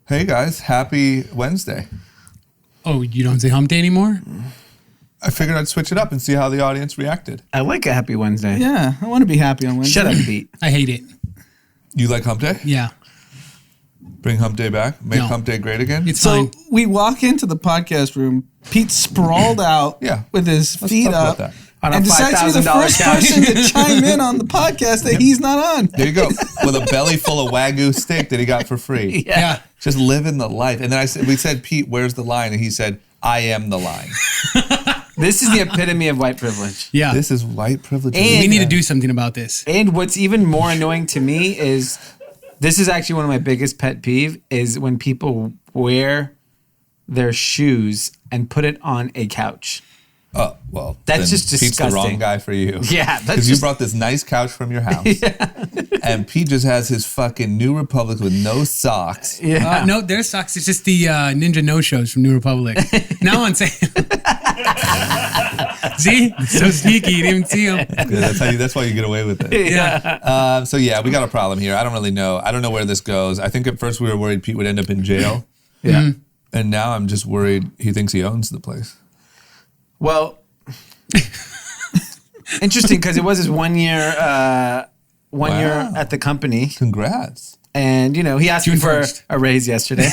Hey guys, happy Wednesday. Oh, you don't say hump day anymore? I figured I'd switch it up and see how the audience reacted. I like a happy Wednesday. Yeah, I want to be happy on Wednesday. Shut up, Pete. I hate it. You like hump day? Yeah. Bring hump day back? Make No. hump day great again? It's So fine. we walk into the podcast room. Pete sprawled out Yeah. with his Let's feet talk about up that. On a and decides to be the $5,000 first couch. person to chime in on the podcast that he's not on. There you go. With a belly full of Wagyu steak that he got for free. Yeah. Just living the life. And then we said, Pete, where's the line? And he said, I am the line. This is the epitome of white privilege. Yeah. This is white privilege. And- We need to do something about this. And what's even more annoying to me is this is actually one of my biggest pet peeve is when people wear their shoes and put it on a couch. Oh, well. That's then just Pete's the disgusting. wrong guy for you. Yeah, that's Because you just brought this nice couch from your house. And Pete just has his fucking New Republic with no socks. yeah. No, their socks. It's just the Ninja No-Shows from New Republic. Now I'm saying. See? So sneaky. You didn't even see them. Good. That's why you get away with it. Yeah. So yeah, we got a problem here. I don't really know. I don't know where this goes. I think at first we were worried Pete would end up in jail. Yeah. And now I'm just worried he thinks he owns the place. Well, interesting because it was his 1 year year at the company. Congrats. And, you know, he asked me June for 1st. a raise yesterday.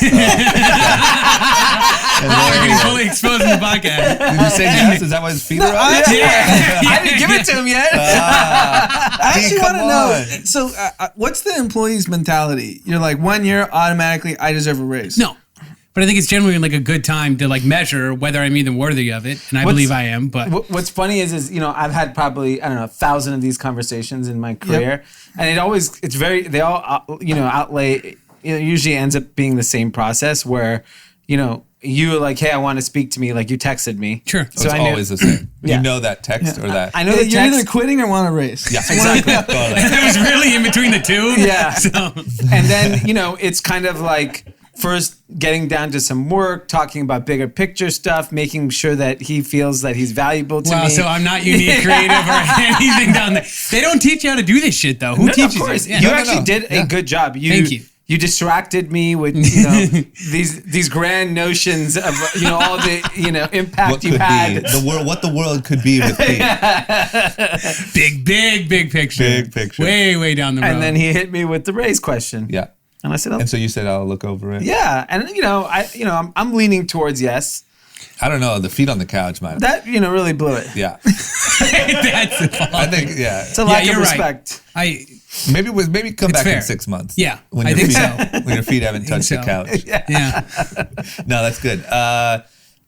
You're getting fully exposed in the podcast. Did you say yes? Is that why his feet are up? I didn't give it to him yet. I actually come want to know. on. So, what's the employee's mentality? You're like 1 year, automatically, I deserve a raise. No. But I think it's generally like a good time to like measure whether I'm even worthy of it. And I believe I am. But What's funny is, you know, I've had probably, I don't know, 1,000 of these conversations in my career. And they all, you know, outlay, it usually ends up being the same process where, you know, you were like, hey, I want to speak to me. Like you texted me. Sure. So it's always the same. Yeah. You know that text or that. I know Yeah, the you're text. either quitting or want a raise. Yeah, Exactly. Totally. it was really in between the two. Yeah. So And then, you know, it's kind of like first getting down to some work, talking about bigger picture stuff, making sure that he feels that he's valuable to wow, me. so I'm not unique, creative, or anything down there. They don't teach you how to do this shit, though. Who No, teaches of course. you? Yeah. You No, actually no. did a good job. Thank you. You distracted me with, you know, these grand notions of, you know, all the, you know, impact What you could had. be the world? What the world could be with Pete? Big picture. Big picture. Way down the road. And then he hit me with the raise question. Yeah. And I said, oh, And so you said I'll look over it. yeah. And, you know, I'm leaning towards yes. I don't know. The feet on the couch might. That, you know, really blew it. Yeah. That's the fault. I think. Yeah. It's a lack of you're right. respect. Maybe come back fair. in 6 months. Yeah, When I your think feet, so. When your feet haven't touched the so. couch. Yeah. No, that's good.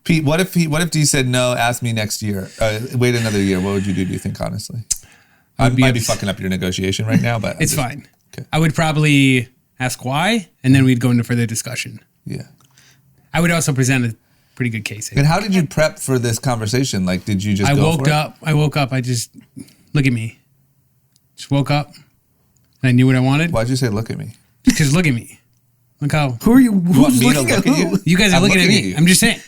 Pete, what if Dee said no? Ask me next year. Wait another year. What would you do? Do you think honestly? I might be fucking up your negotiation right now, but It's fine. Okay. I would probably ask why, and then we'd go into further discussion. Yeah. I would also present a pretty good case. And how did you prep for this conversation? Like, did you just? I go woke for it? up. I just look at me. Just woke up. And I knew what I wanted. Why'd you say look at me? Just look at me. Look how Who are you? You want Who's me to looking look at at who? you? you guys are I'm looking at looking me. at you. I'm just saying.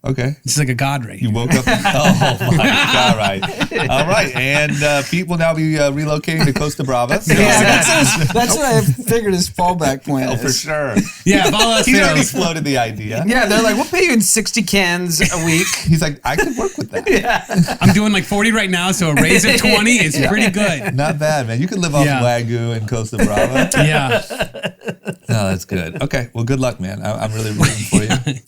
Okay. It's like a god right You here. woke up. Oh my God! Right. All right. And Pete will now be relocating to Costa Brava. So, Yeah, that's what I figured his fallback plan oh, is. for sure. Yeah, if all else He's already fails. floated the idea. Yeah, they're like, we'll pay you in 60 cans a week. He's like, I could work with that. I'm doing like 40 right now, so a raise of 20 is pretty good. Not bad, man. You could live off Yeah. Wagyu in Costa Brava. Yeah, No, that's good. Okay. Well, good luck, man. I'm really rooting for you.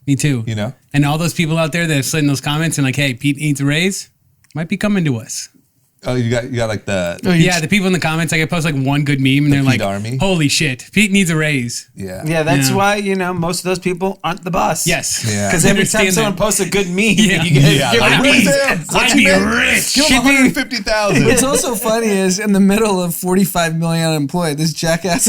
me too. You know? And all those people out there that have slid in those comments and like, hey, Pete needs a raise, might be coming to us. Oh, you got like the Yeah, the people in the comments, like I post like one good meme and they're like, Pete Army? holy shit, Pete needs a raise. yeah. Yeah, that's Yeah. why, you know, most of those people aren't the boss. Yes. Yeah. Because every time Understand someone that. posts a good meme, Yeah. you get Yeah, give like, a where's raise. Sam? What's I'd he be make? rich. Give him 150,000. What's also funny is in the middle of 45 million unemployed, this jackass.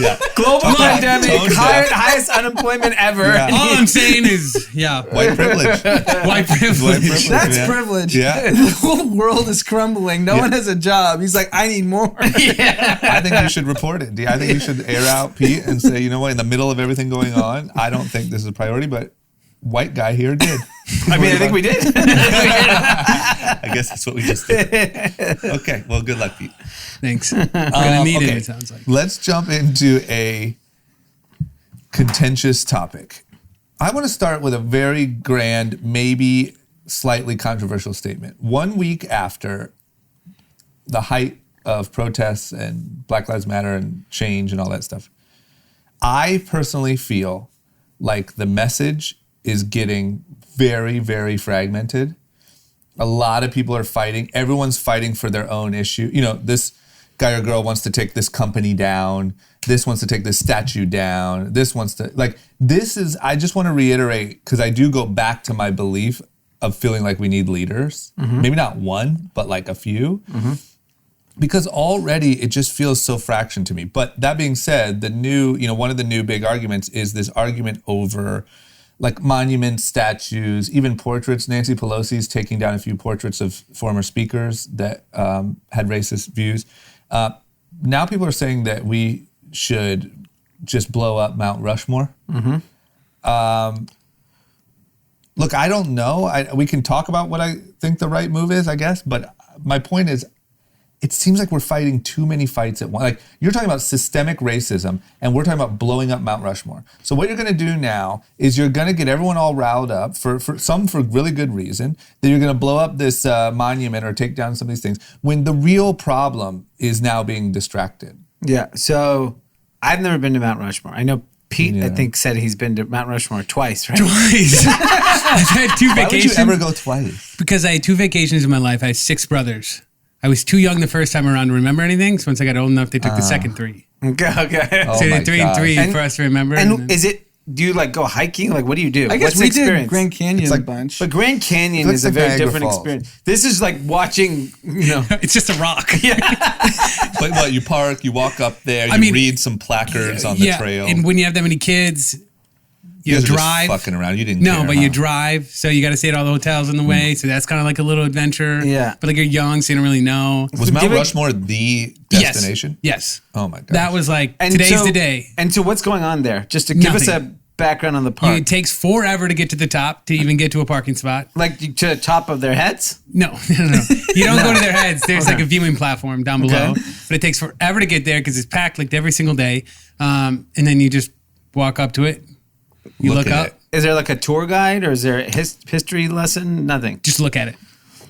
Yeah. Global Come on, pandemic, tone deaf. highest unemployment ever. Yeah. All I'm saying is, yeah, White privilege. white privilege. White privilege. That's man. privilege. Yeah. The whole world is crumbling. No one has a job. He's like, I need more. I think you should report it. I think you should air out Pete and say, you know what, in the middle of everything going on, I don't think this is a priority, but white guy here did. I mean, I think we did. I guess that's what we just did. Okay, well, good luck, Pete. Thanks. Gonna need okay. it sounds like. Let's jump into a contentious topic. I want to start with a very grand, maybe slightly controversial statement. 1 week after the height of protests and Black Lives Matter and change and all that stuff, I personally feel like the message is getting very, very fragmented. A lot of people are fighting. Everyone's fighting for their own issue. You know, this guy or girl wants to take this company down. This wants to take this statue down. This wants to, like, this is, I just want to reiterate, because I do go back to my belief of feeling like we need leaders. Maybe not one, but like a few. Because already it just feels so fractured to me. But that being said, the new, you know, one of the new big arguments is this argument over like monuments, statues, even portraits. Nancy Pelosi's taking down a few portraits of former speakers that had racist views. Now people are saying that we should just blow up Mount Rushmore. Look, I don't know. We can talk about what I think the right move is, I guess. But my point is, it seems like we're fighting too many fights at once. Like, you're talking about systemic racism, and we're talking about blowing up Mount Rushmore. So what you're going to do now is you're going to get everyone all riled up, for some for really good reason, that you're going to blow up this monument or take down some of these things, when the real problem is now being distracted. Yeah, so I've never been to Mount Rushmore. I know Pete, Yeah. I think, said he's been to Mount Rushmore twice, right? Twice. I've had 2 Why vacations. would you ever go twice? Because I had 2 vacations in my life. I had 6 brothers. I was too young the first time around to remember anything. So once I got old enough, they took the second 3. Okay. Oh So my they 3 and God. 3 And- for us to remember. And then- is it, do you like go hiking? Like, what do you do? I guess What's we the experience? did Grand Canyon It's like- a bunch. But Grand Canyon Looks is a like very Niagara different Falls. experience. This is like watching, you know. it's just a rock. But what, you park, you walk up there, you I mean, read some placards on the trail. And when you have that many kids, you you guys are just drive. fucking around. You didn't No, care, but huh? you drive, so you got to stay at all the hotels on the way. So that's kind of like a little adventure. Yeah. But like you're young, so you don't really know. Was Mount Give it- Rushmore the destination? Yes. Oh my God. That was like, And today's so- the day. And so what's going on there? Just to give us Nothing. a background on the park. It takes forever to get to the top to even get to a parking spot. Like to the top of their heads? No. You don't go to their heads. There's like a viewing platform down below, but it takes forever to get there because it's packed like every single day. And then you just walk up to it. You look at up, it. Is there like a tour guide or is there a history lesson? Nothing. just look at it.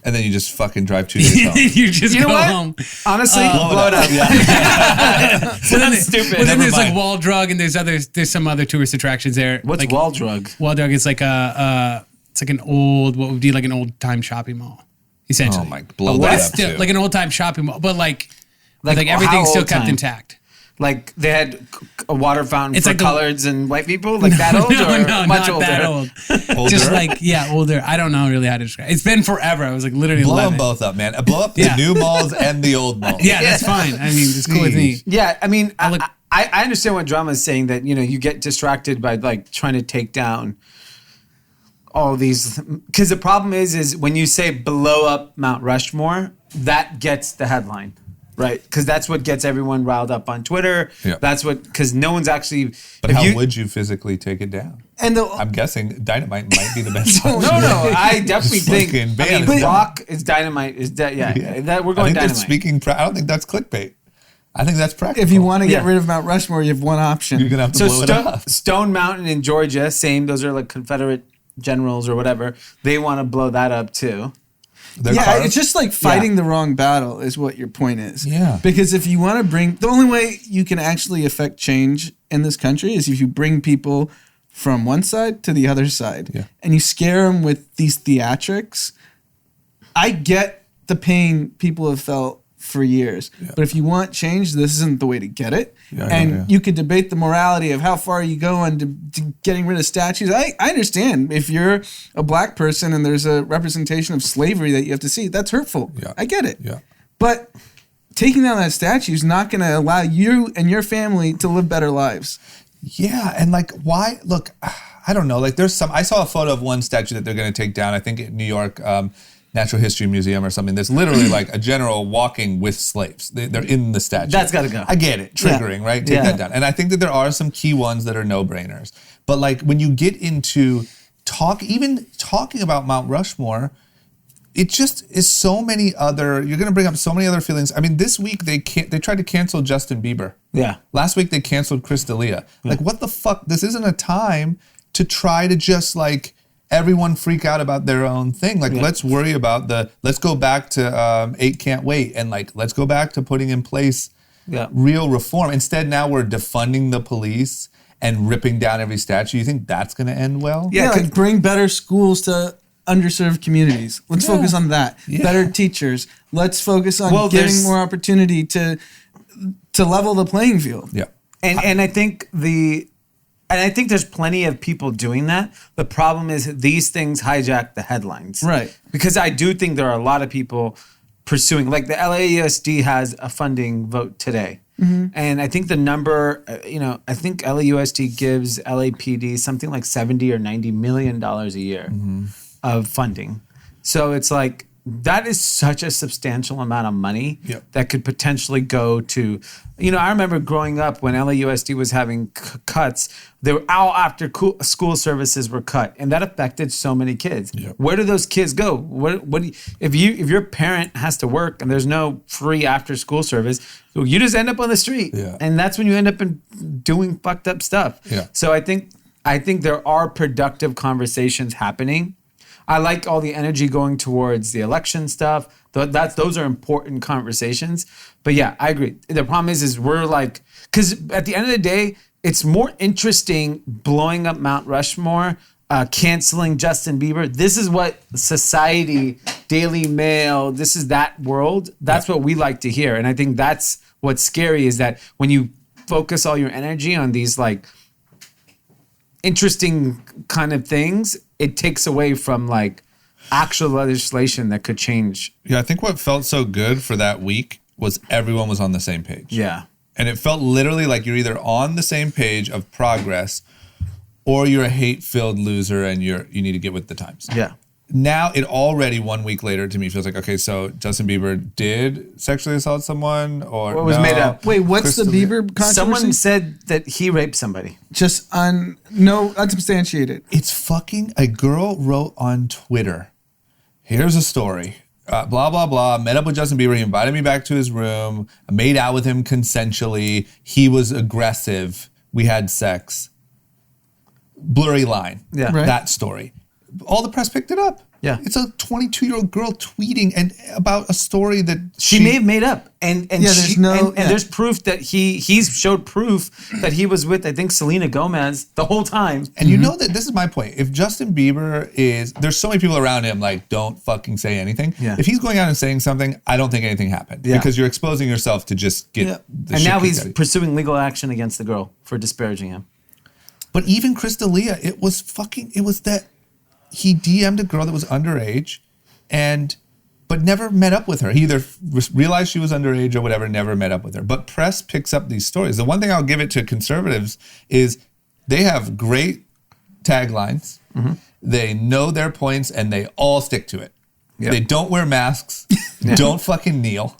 And then you just fucking drive 2 days home. You just You know go what? home. Honestly, Blow blow it up. Yeah. Well, then, stupid. Well, then Never there's like mind. Wall Drug and there's some other tourist attractions there. What's like, wall drug? Wall Drug is like it's like an old, what would be like an old time shopping mall, essentially. Oh my, blow But that it's up still too. like an old time shopping mall, but like Like, everything's how still old kept time? intact. Like they had a water fountain It's for like the- coloreds and white people? Like that old or much not older? that old. Older? Just like, yeah, older. I don't know really how to describe it. It's been forever. I was like literally Blow 11. them both up, man. Blow up the Yeah. new malls and the old malls. Yeah, that's fine. I mean, it's cool with me. Jeez. Yeah, I mean, look- I understand what drama is saying that, you know, you get distracted by like trying to take down all these, because the problem is when you say blow up Mount Rushmore, that gets the headline, right? Because that's what gets everyone riled up on Twitter. Yeah. That's what, because no one's actually. But if how you- would you physically take it down? And the, I'm guessing dynamite might be the best no, option. I definitely Just think. fucking I ban mean, it. rock is dynamite. Is that yeah? That we're I going think they're dynamite. speaking. I don't think that's clickbait. I think that's practical. if you want to get Yeah. rid of Mount Rushmore, you have one option. you're gonna have to So blow it up. Stone Mountain in Georgia, same. Those are like Confederate generals or whatever. They want to blow that up too. They're Yeah, carved. it's just like fighting the wrong battle is what your point is. Yeah. Because if you want to bring, the only way you can actually affect change in this country is if you bring people from one side to the other side. Yeah. And you scare them with these theatrics. I get the pain people have felt for years. Yeah. But if you want change, this isn't the way to get it. Yeah, and yeah. you could debate the morality of how far you go into to getting rid of statues. I understand if you're a black person and there's a representation of slavery that you have to see, that's hurtful. Yeah. I get it. Yeah. But taking down that statue is not going to allow you and your family to live better lives. Yeah, and like, why? Look, I don't know. Like, there's some. I saw a photo of one statue that they're going to take down. I think at New York Natural History Museum or something. That's literally like a general walking with slaves. They're in the statue. That's gotta go. I get it. Triggering, right? Take Yeah. that down. And I think that there are some key ones that are no brainers. But like, when you get into even talking about Mount Rushmore, it just is so many other. You're going to bring up so many other feelings. I mean, this week they tried to cancel Justin Bieber. Yeah. Last week they canceled Chris D'Elia. Like, what the fuck? This isn't a time to try to just like everyone freak out about their own thing. Like, let's worry about let's go back to 8 Can't Wait, and like let's go back to putting in place real reform. Instead, now we're defunding the police and ripping down every statue. You think that's going to end well? Yeah, like bring better schools to underserved communities. Let's focus on that. Yeah. Better teachers. Let's focus on giving more opportunity to level the playing field. Yeah. And I think there's plenty of people doing that. The problem is these things hijack the headlines. Right. Because I do think there are a lot of people pursuing, like the LAUSD has a funding vote today. Mm-hmm. And I think the number, I think LAUSD gives LAPD something like $70 or $90 million a year of funding. So it's like, that is such a substantial amount of money that could potentially go to, I remember growing up when LAUSD was having cuts, they were all after school services were cut, and that affected so many kids. Yep. Where do those kids go? If your parent has to work and there's no free after school service, you just end up on the street, and that's when you end up doing fucked up stuff. Yeah. So I think there are productive conversations happening. I like all the energy going towards the election stuff. Those are important conversations. But yeah, I agree. The problem is we're like, because at the end of the day, it's more interesting blowing up Mount Rushmore, canceling Justin Bieber. This is what society, Daily Mail, this is that world. That's what we like to hear. And I think that's what's scary, is that when you focus all your energy on these like interesting kind of things, it takes away from like actual legislation that could change. Yeah, I think what felt so good for that week was everyone was on the same page. Yeah. And it felt literally like you're either on the same page of progress or you're a hate-filled loser and you need to get with the times. Yeah. Now it already 1 week later to me feels like, okay, so Justin Bieber did sexually assault someone, or what was made up? Wait, what's the Bieber controversy? Someone said that he raped somebody. Just unsubstantiated. It's fucking, a girl wrote on Twitter, here's a story. Blah, blah, blah. Met up with Justin Bieber. He invited me back to his room. I made out with him consensually. He was aggressive. We had sex. Blurry line. Yeah. Right. That story. All the press picked it up. Yeah. It's a 22-year-old girl tweeting and about a story that she may have made up. And there's proof that he's showed proof that he was with, I think, Selena Gomez the whole time. And you know that this is my point. If Justin Bieber there's so many people around him like, don't fucking say anything. Yeah. If he's going out and saying something, I don't think anything happened. Yeah. Because you're exposing yourself to just get the and shit now he's kicked pursuing legal action against the girl for disparaging him. But even Chris D'Elia, it was that he DM'd a girl that was underage but never met up with her. He either realized she was underage or whatever, never met up with her. But press picks up these stories. The one thing I'll give it to conservatives is they have great taglines. Mm-hmm. They know their points and they all stick to it. Yep. They don't wear masks, don't fucking kneel,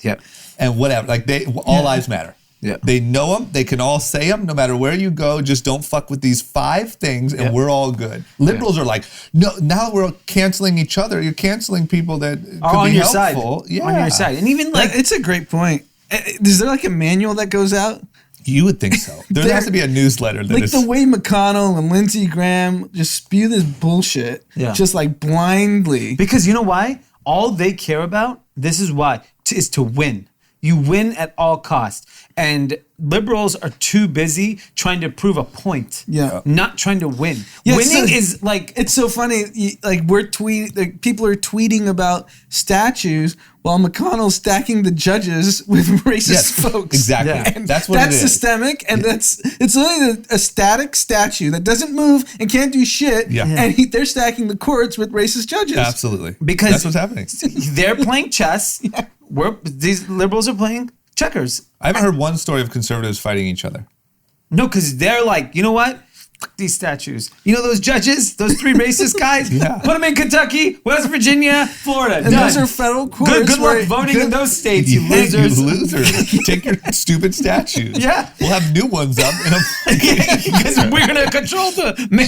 and whatever. Like all lives matter. Yeah. They know them. They can all say them no matter where you go. Just don't fuck with these 5 things and we're all good. Liberals are like, no, now we're canceling each other. You're canceling people that are could on be your helpful. Side. Yeah. On your side. And even like, it's a great point. Is there like a manual that goes out? You would think so. There has to be a newsletter. The way McConnell and Lindsey Graham just spew this bullshit just like blindly. Because you know why? All they care about, this is why, is to win. You win at all costs. And liberals are too busy trying to prove a point. Yeah. Not trying to win. Yeah, winning is like... It's so funny. Like people are tweeting about statues while McConnell's stacking the judges with racist folks. Exactly. Yeah. And that's systemic. And it's only a static statue that doesn't move and can't do shit. Yeah. And they're stacking the courts with racist judges. Absolutely. Because that's what's happening. They're playing chess. These liberals are playing checkers. I haven't heard one story of conservatives fighting each other. No, because they're like, you know what? these statues. You know those judges, those 3 racist guys? Yeah. Put them in Kentucky, West Virginia, Florida. And those are federal courts. Good luck voting in those states, you losers. You losers. Take your stupid statues. Yeah. We'll have new ones up. Because we're going to control the mayor,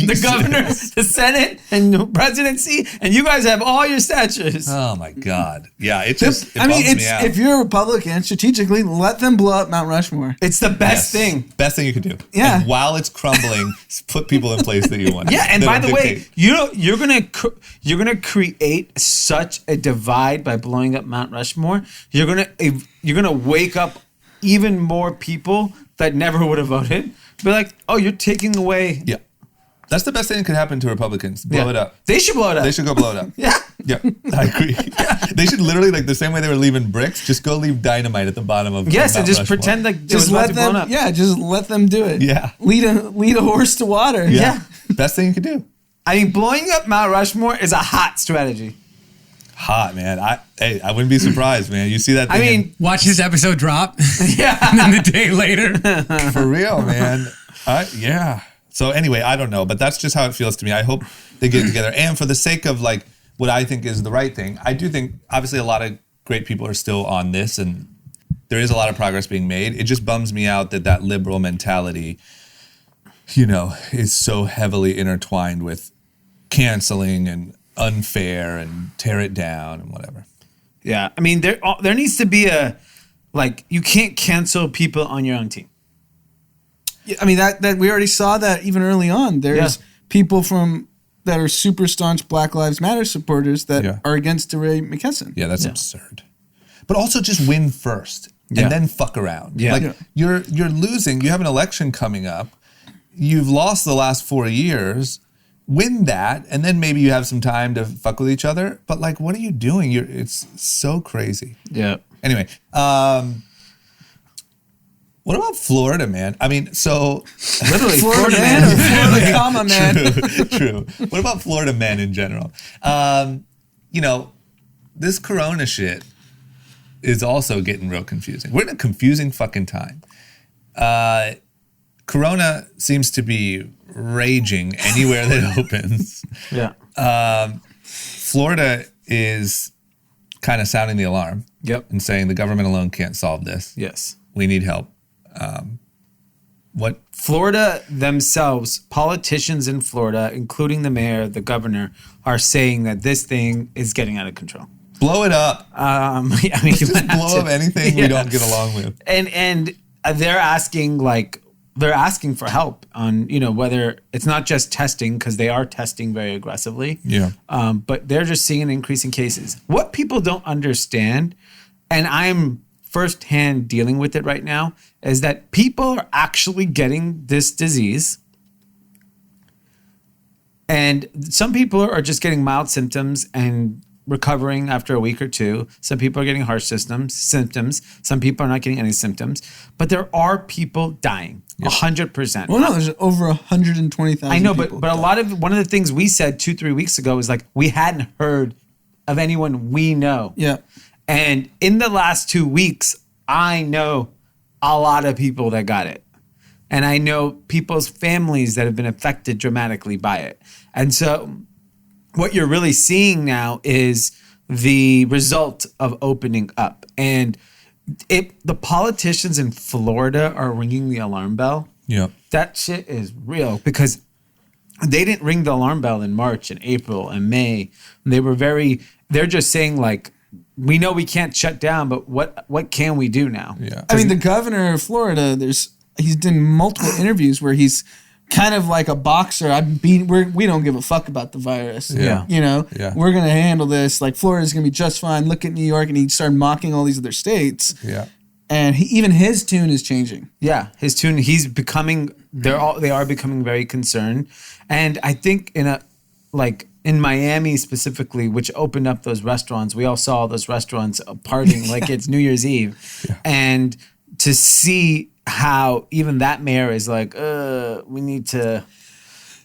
the governor, the Senate, and the presidency, and you guys have all your statues. Oh my God. Yeah, it bums me out. If you're a Republican, strategically, let them blow up Mount Rushmore. It's the best thing. Best thing you could do. Yeah. And while it's crumbling, put people in place that you want. Yeah, and by the way, you're gonna create such a divide by blowing up Mount Rushmore. You're gonna wake up even more people that never would have voted. Be like, oh, you're taking away. Yeah. That's the best thing that could happen to Republicans. Blow it up. They should blow it up. They should go blow it up. Yeah. Yeah, I agree. They should literally, like the same way they were leaving bricks, just go leave dynamite at the bottom of Yes, and Mount just Rushmore. pretend like it Just was about let to be blown them. up. Yeah, just let them do it. Yeah. Lead a horse to water. Yeah. Best thing you could do. I mean, blowing up Mount Rushmore is a hot strategy. Hot, man. I wouldn't be surprised, man. You see that thing I mean, Watch this episode drop. yeah. And then the day later. for real, man. Yeah. So anyway, I don't know, but that's just how it feels to me. I hope they get together. And for the sake of like what I think is the right thing, I do think obviously a lot of great people are still on this and there is a lot of progress being made. It just bums me out that liberal mentality, is so heavily intertwined with canceling and unfair and tear it down and whatever. Yeah. I mean, there needs to be you can't cancel people on your own team. I mean that we already saw that even early on. There's people that are super staunch Black Lives Matter supporters that are against DeRay McKesson. Yeah, that's absurd. But also just win first and then fuck around. Yeah. Like you're losing. You have an election coming up. You've lost the last 4 years. Win that, and then maybe you have some time to fuck with each other. But like, what are you doing? It's so crazy. Yeah. Anyway, what about Florida, man? I mean, so Literally, Florida man or Florida comma man. True. What about Florida men in general? This Corona shit is also getting real confusing. We're in a confusing fucking time. Corona seems to be raging anywhere that opens. Yeah. Florida is kind of sounding the alarm. Yep. And saying the government alone can't solve this. Yes. We need help. What? Florida themselves, politicians in Florida, including the mayor, the governor, are saying that this thing is getting out of control. Blow it up. I mean, Just blow up anything we don't get along with. And they're asking for help on, whether it's not just testing, because they are testing very aggressively. Yeah. But they're just seeing an increase in cases. What people don't understand, and I'm firsthand dealing with it right now, is that people are actually getting this disease. And some people are just getting mild symptoms and recovering after a week or two. Some people are getting harsh symptoms. Some people are not getting any symptoms. But there are people dying, 100%. Well, no, there's over 120,000 I know, people. but one of the things we said 2-3 weeks ago is like we hadn't heard of anyone we know. Yeah. And in the last 2 weeks, I know a lot of people that got it. And I know people's families that have been affected dramatically by it. And so what you're really seeing now is the result of opening up. And the politicians in Florida are ringing the alarm bell. Yeah. That shit is real because they didn't ring the alarm bell in March and April and May. They're just saying like, we know we can't shut down, but what can we do now? Yeah. I mean, the governor of Florida, he's done multiple interviews where he's kind of like a boxer. We don't give a fuck about the virus. Yeah. We're going to handle this. Like Florida's going to be just fine. Look at New York. And he started mocking all these other states. Yeah. And even his tune is changing. Yeah, his tune. He's becoming. They are becoming very concerned, and I think in Miami specifically, which opened up those restaurants, we all saw those restaurants partying like it's New Year's Eve, and to see how even that mayor is like, we need to.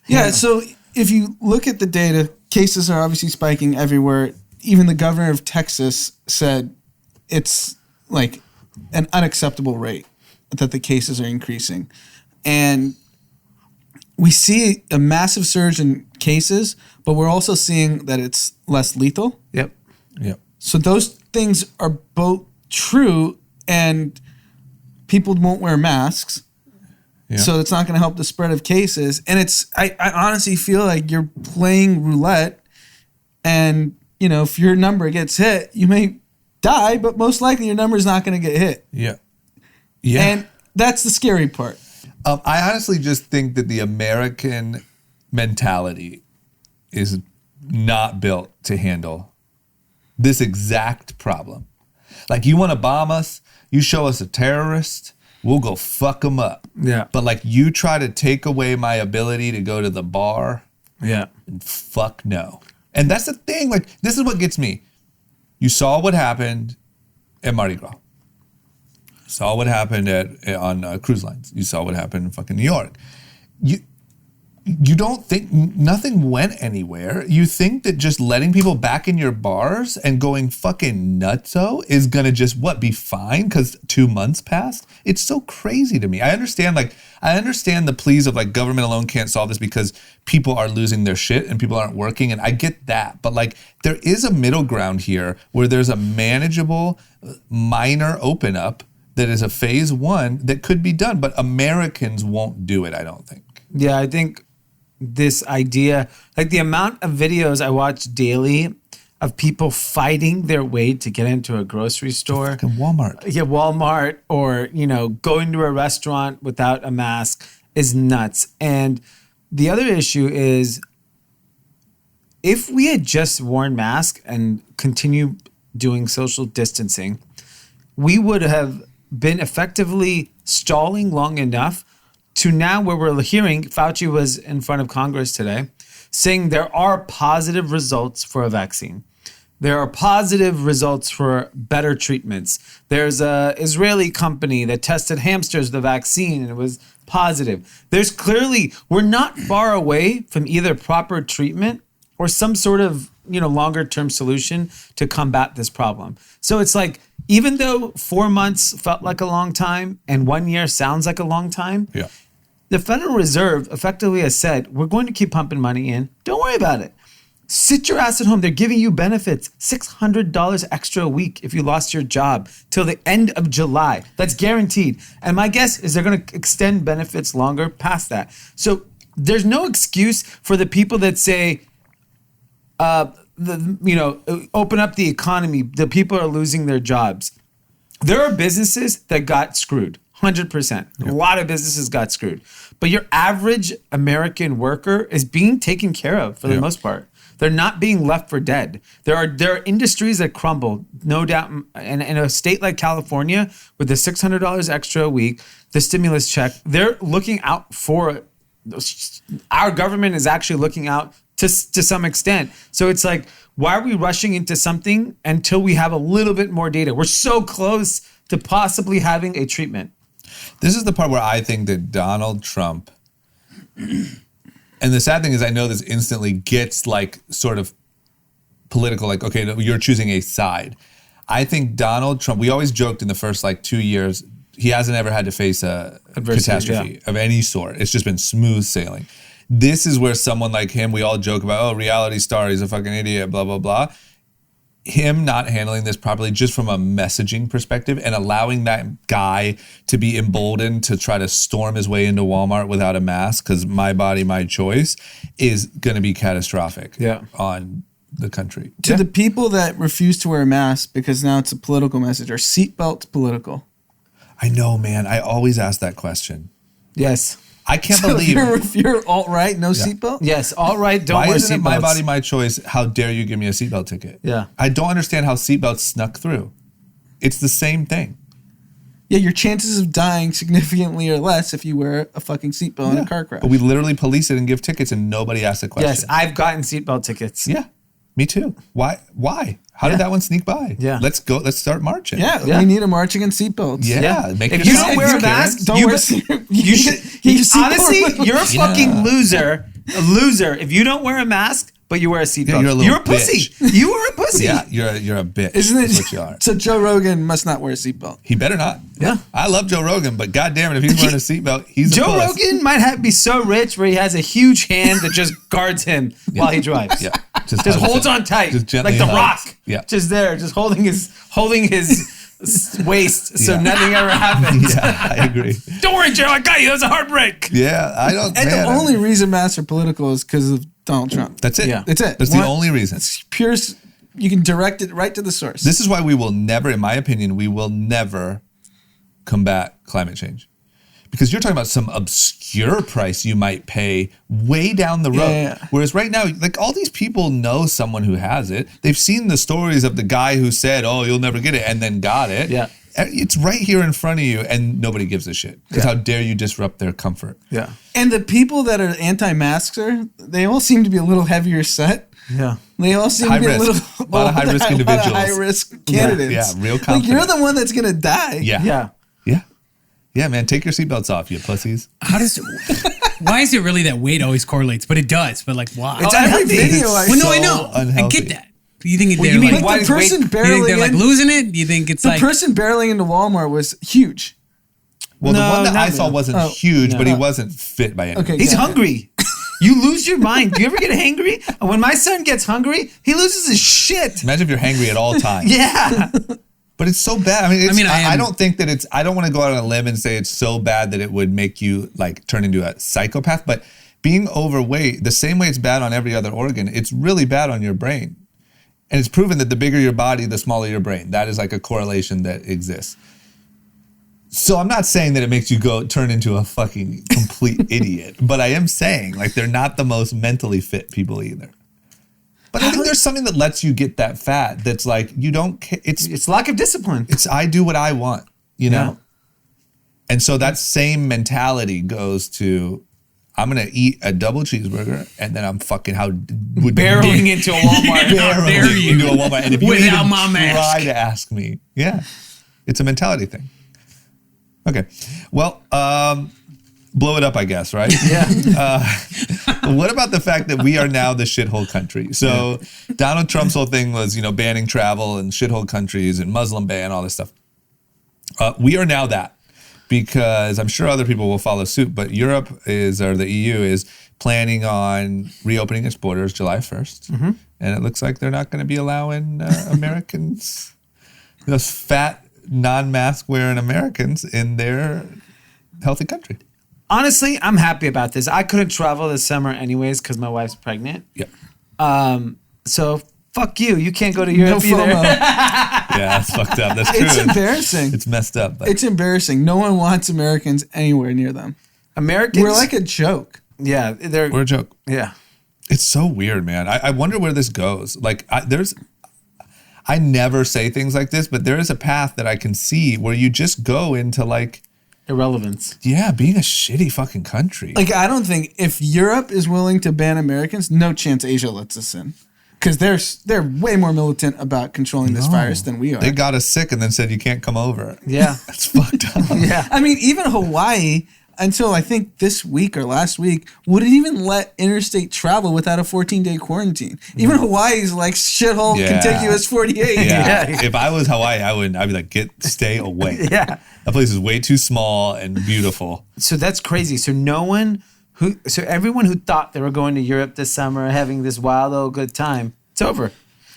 Yeah. So if you look at the data, cases are obviously spiking everywhere. Even the governor of Texas said it's like an unacceptable rate that the cases are increasing. And we see a massive surge in cases, but we're also seeing that it's less lethal. Yep. So those things are both true, and people won't wear masks. Yeah. So it's not going to help the spread of cases. And I honestly feel like you're playing roulette, and if your number gets hit, you may die, but most likely your number is not going to get hit. Yeah. And that's the scary part. I honestly just think that the American mentality is not built to handle this exact problem. Like, you want to bomb us, you show us a terrorist, we'll go fuck them up. Yeah. But like, you try to take away my ability to go to the bar, Yeah. fuck no. And that's the thing. Like, this is what gets me. You saw what happened at Mardi Gras. Saw what happened on cruise lines. You saw what happened in fucking New York. You don't think nothing went anywhere. You think that just letting people back in your bars and going fucking nutso is gonna just be fine because 2 months passed? It's so crazy to me. I understand the pleas of like, government alone can't solve this because people are losing their shit and people aren't working, and I get that. But like, there is a middle ground here where there's a manageable minor open up that is a phase 1 that could be done, but Americans won't do it, I don't think. Yeah, I think this idea, like the amount of videos I watch daily of people fighting their way to get into a grocery store. Fucking Walmart. Yeah, Walmart, or, going to a restaurant without a mask is nuts. And the other issue is, if we had just worn masks and continue doing social distancing, we would have been effectively stalling long enough to now where we're hearing, Fauci was in front of Congress today saying there are positive results for a vaccine. There are positive results for better treatments. There's a Israeli company that tested hamsters with the vaccine and it was positive. There's clearly, we're not far away from either proper treatment or some sort of, longer term solution to combat this problem. So it's like, even though 4 months felt like a long time and 1 year sounds like a long time, Yeah. the Federal Reserve effectively has said, we're going to keep pumping money in. Don't worry about it. Sit your ass at home. They're giving you benefits, $600 extra a week if you lost your job till the end of July. That's guaranteed. And my guess is they're going to extend benefits longer past that. So there's no excuse for the people that say, open up the economy. The people are losing their jobs. There are businesses that got screwed, 100%. Yep. A lot of businesses got screwed. But your average American worker is being taken care of for the most part. They're not being left for dead. There are industries that crumble, no doubt. And in a state like California, with the $600 extra a week, the stimulus check, they're looking out for, our government is actually looking out to some extent. So it's like, why are we rushing into something until we have a little bit more data? We're so close to possibly having a treatment. This is the part where I think that Donald Trump, and the sad thing is I know this instantly gets like sort of political, like, okay, you're choosing a side. I think Donald Trump, we always joked in the first like 2 years, he hasn't ever had to face a catastrophe of any sort. It's just been smooth sailing. This is where someone like him, we all joke about, reality star, he's a fucking idiot, blah, blah, blah. Him not handling this properly just from a messaging perspective and allowing that guy to be emboldened to try to storm his way into Walmart without a mask, because my body, my choice, is going to be catastrophic on the country. To the people that refuse to wear a mask because now it's a political message, are seatbelts political? I know, man. I always ask that question. Yes. I can't So believe if you're alt-right, no seatbelt? Yes, alt-right, don't Why wear isn't it my seatbelts. body, my choice? How dare you give me a seatbelt ticket? Yeah. I don't understand how seatbelts snuck through. It's the same thing. Yeah, your chances of dying significantly are less if you wear a fucking seatbelt in a car crash. But we literally police it and give tickets and nobody asks a question. Yes, I've gotten seatbelt tickets. Yeah, me too. Why? How did that one sneak by? Yeah. Let's go. Let's start marching. Yeah, Yeah. we need a march against seatbelts. Yeah. Make If you yourself don't wear a scared. mask, Don't you wear you should. Honestly, you're a fucking Yeah. loser. A loser if you don't wear a mask, but you wear a seatbelt. Yeah, you're a little a pussy. You are a pussy. pussy. Yeah, you're a bitch. Isn't it? That's what you are. So Joe Rogan must not wear a seatbelt. He better not. Yeah. I love Joe Rogan, but goddamn it, if he's wearing a seatbelt, he's a Joe puss. Rogan might be so rich where he has a huge hand that just guards him while he drives. Yeah. Just hugs holds it. on tight, Just gently like the hugs. Rock. Yeah. Just there, just holding his waist so Yeah. nothing ever happens. Yeah, I agree. Don't worry, Joe, I got you. That was a heartbreak. Yeah, I don't. And man, the only reason masks are political is because of Donald Trump. That's it. Yeah. That's it. That's the only reason. It's pure. You can direct it right to the source. This is why we will never, in my opinion, we will never combat climate change. Because you're talking about some obscure price you might pay way down the road. Yeah. Whereas right now, like all these people know someone who has it. They've seen the stories of the guy who said, "Oh, you'll never get it," and then got it. Yeah. It's right here in front of you, and nobody gives a shit. Because how dare you disrupt their comfort? Yeah. And the people that are anti-masker, they all seem to be a little heavier set. Yeah. They all seem High to be risk. a little A lot of high-risk individuals. high-risk candidates. Yeah, real Like confident. you're the one that's gonna die. Yeah. Yeah. Yeah. Yeah, man. Take your seatbelts off, you pussies. Why is it really that weight always correlates? But it does. But like, why? It's every unhealthy. video I well, no, saw. I know. I unhealthy. get that. Do you think Well, they're you mean like, why Like the is person weight- you think barreling they're like in, losing it? Do you think it's the like person barreling into Walmart was huge. Well, the No, one that I not saw really. wasn't Oh, huge, no. but he wasn't fit by any Okay. He's Yeah. hungry. You lose your mind. Do you ever get hangry? And when my son gets hungry, he loses his shit. Imagine if you're hangry at all times. Yeah. But it's so bad. I mean, it's, I I am- don't think that it's, I don't want to go out on a limb and say it's so bad that it would make you like turn into a psychopath. But being overweight, the same way it's bad on every other organ, it's really bad on your brain. And it's proven that the bigger your body, the smaller your brain. That is like a correlation that exists. So I'm not saying that it makes you turn into a fucking complete idiot, but I am saying like they're not the most mentally fit people either. But I think there's something that lets you get that fat that's like you don't care. It's lack of discipline. It's I do what I want, you know? Yeah. And so that same mentality goes to I'm going to eat a double cheeseburger and then I'm fucking Barreling into a Walmart. dare barreling you? into a Walmart. And if you Without even my mask. try to ask me, yeah, it's a mentality thing. Okay. Well, blow it up, I guess, right? Yeah. What about the fact that we are now the shithole country? So Donald Trump's whole thing was, banning travel and shithole countries and Muslim ban, all this stuff. We are now that because I'm sure other people will follow suit, but Europe or the EU is planning on reopening its borders July 1st. Mm-hmm. And it looks like they're not going to be allowing Americans, those fat, non-mask wearing Americans in their healthy country. Honestly, I'm happy about this. I couldn't travel this summer anyways because my wife's pregnant. Yep. So fuck you. You can't go to Europe No either. FOMO. Yeah, that's fucked up. That's true. It's embarrassing. It's messed up. But It's embarrassing. No one wants Americans anywhere near them. Americans. We're like a joke. yeah, we're a joke. yeah. It's so weird, man. I wonder where this goes. Like, I never say things like this, but there is a path that I can see where you just go into like, Irrelevance. yeah, being a shitty fucking country. Like, I don't think if Europe is willing to ban Americans, no chance Asia lets us in. Because they're way more militant about controlling this virus than we are. They got us sick and then said you can't come over. Yeah. That's fucked up. Yeah. I mean, even Hawaii, until I think this week or last week, wouldn't even let interstate travel without a 14-day quarantine. Even Hawaii's like shithole Yeah. contiguous 48. Yeah. Yeah. If I was Hawaii, I'd be like, stay away. Yeah. That place is way too small and beautiful. So that's crazy. So everyone who thought they were going to Europe this summer, having this wild old good time, it's over.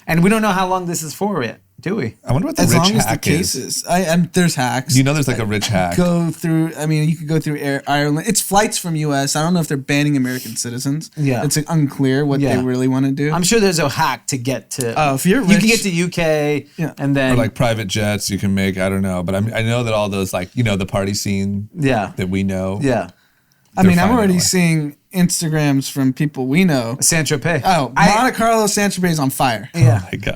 And we don't know how long this is for yet, do we? I wonder what the As rich long as the hack cases. is. There's hacks. There's like a rich hack. Go through. I mean, you could go through Ireland. It's flights from U.S. I don't know if they're banning American citizens. Yeah. It's unclear what Yeah. they really want to do. I'm sure there's a hack to get to. Oh, if you're you can rich- get to UK, Yeah. and then Or like private jets you can make. I don't know. But I know that all those like, the party scene yeah, that we know. yeah, I mean, I'm finding a already way. seeing Instagrams from people we know. Saint Tropez. Oh, Monte Carlo Saint Tropez is on fire. Yeah. Oh my God.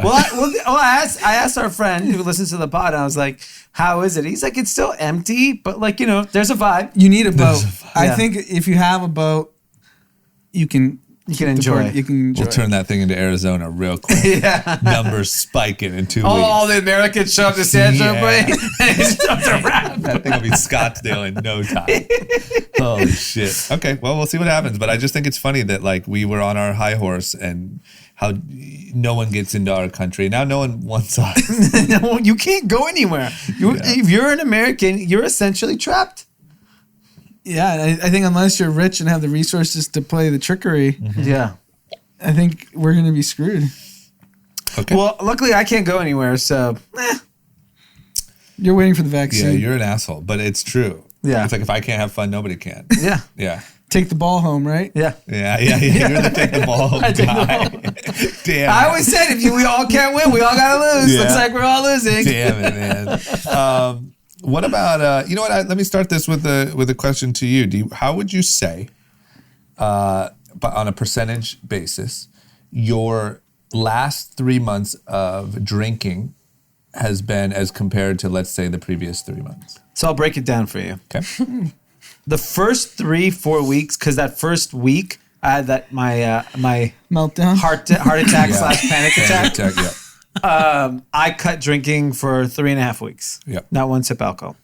I asked our friend who listens to the pod, and I was like, "How is it?" He's like, "It's still empty, but like there's a vibe." You need a boat. a vibe. I Yeah. think if you have a boat, you can You can enjoy. You can enjoy. We'll turn that thing into Arizona real quick. Numbers spiking in 2 weeks. All the Americans show up to San Antonio Yeah. Parade and it's just a wrap. That thing will be Scottsdale in no time. Holy shit. Okay, well, we'll see what happens. But I just think it's funny that like we were on our high horse and how no one gets into our country. Now no one wants us. No, you can't go anywhere. If you're an American, you're essentially trapped. Yeah, I think unless you're rich and have the resources to play the trickery, Yeah. I think we're going to be screwed. Okay. Well, luckily I can't go anywhere, so You're waiting for the Yeah, vaccine. you're an asshole, but it's true. Yeah. It's like if I can't have fun, nobody can. yeah. Yeah. Take the ball home, right? Yeah. Yeah. You're the take the ball home guy. Damn. I always said if we all can't win, we all gotta lose. Yeah. Looks like we're all losing. Damn it, man. What about you know what? Let me start this with a question to you. How would you say, but on a percentage basis, your last 3 months of drinking has been as compared to, let's say, the previous 3 months? So I'll break it down for you. Okay. The first 3-4 weeks, because that first week I had that my Meltdown. heart attack Yeah. / panic attack. Yeah. I cut drinking for 3.5 weeks. Yep. Not one sip alcohol.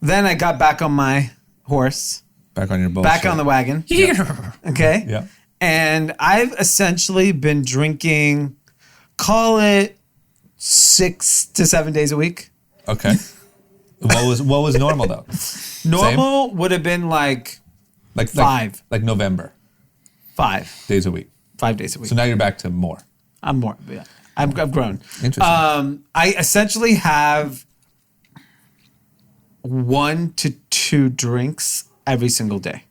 Then I got back on my horse, Back on your bullshit. back on the wagon. Yeah. Okay. Yeah. And I've essentially been drinking, call it 6 to 7 days a week. Okay. What was normal though? Normal would have been like Like 5. Like November 5 days a week. 5 days a week. So now you're back to more. I'm more. Yeah. I've grown. Interesting. I essentially have 1 to 2 drinks every single day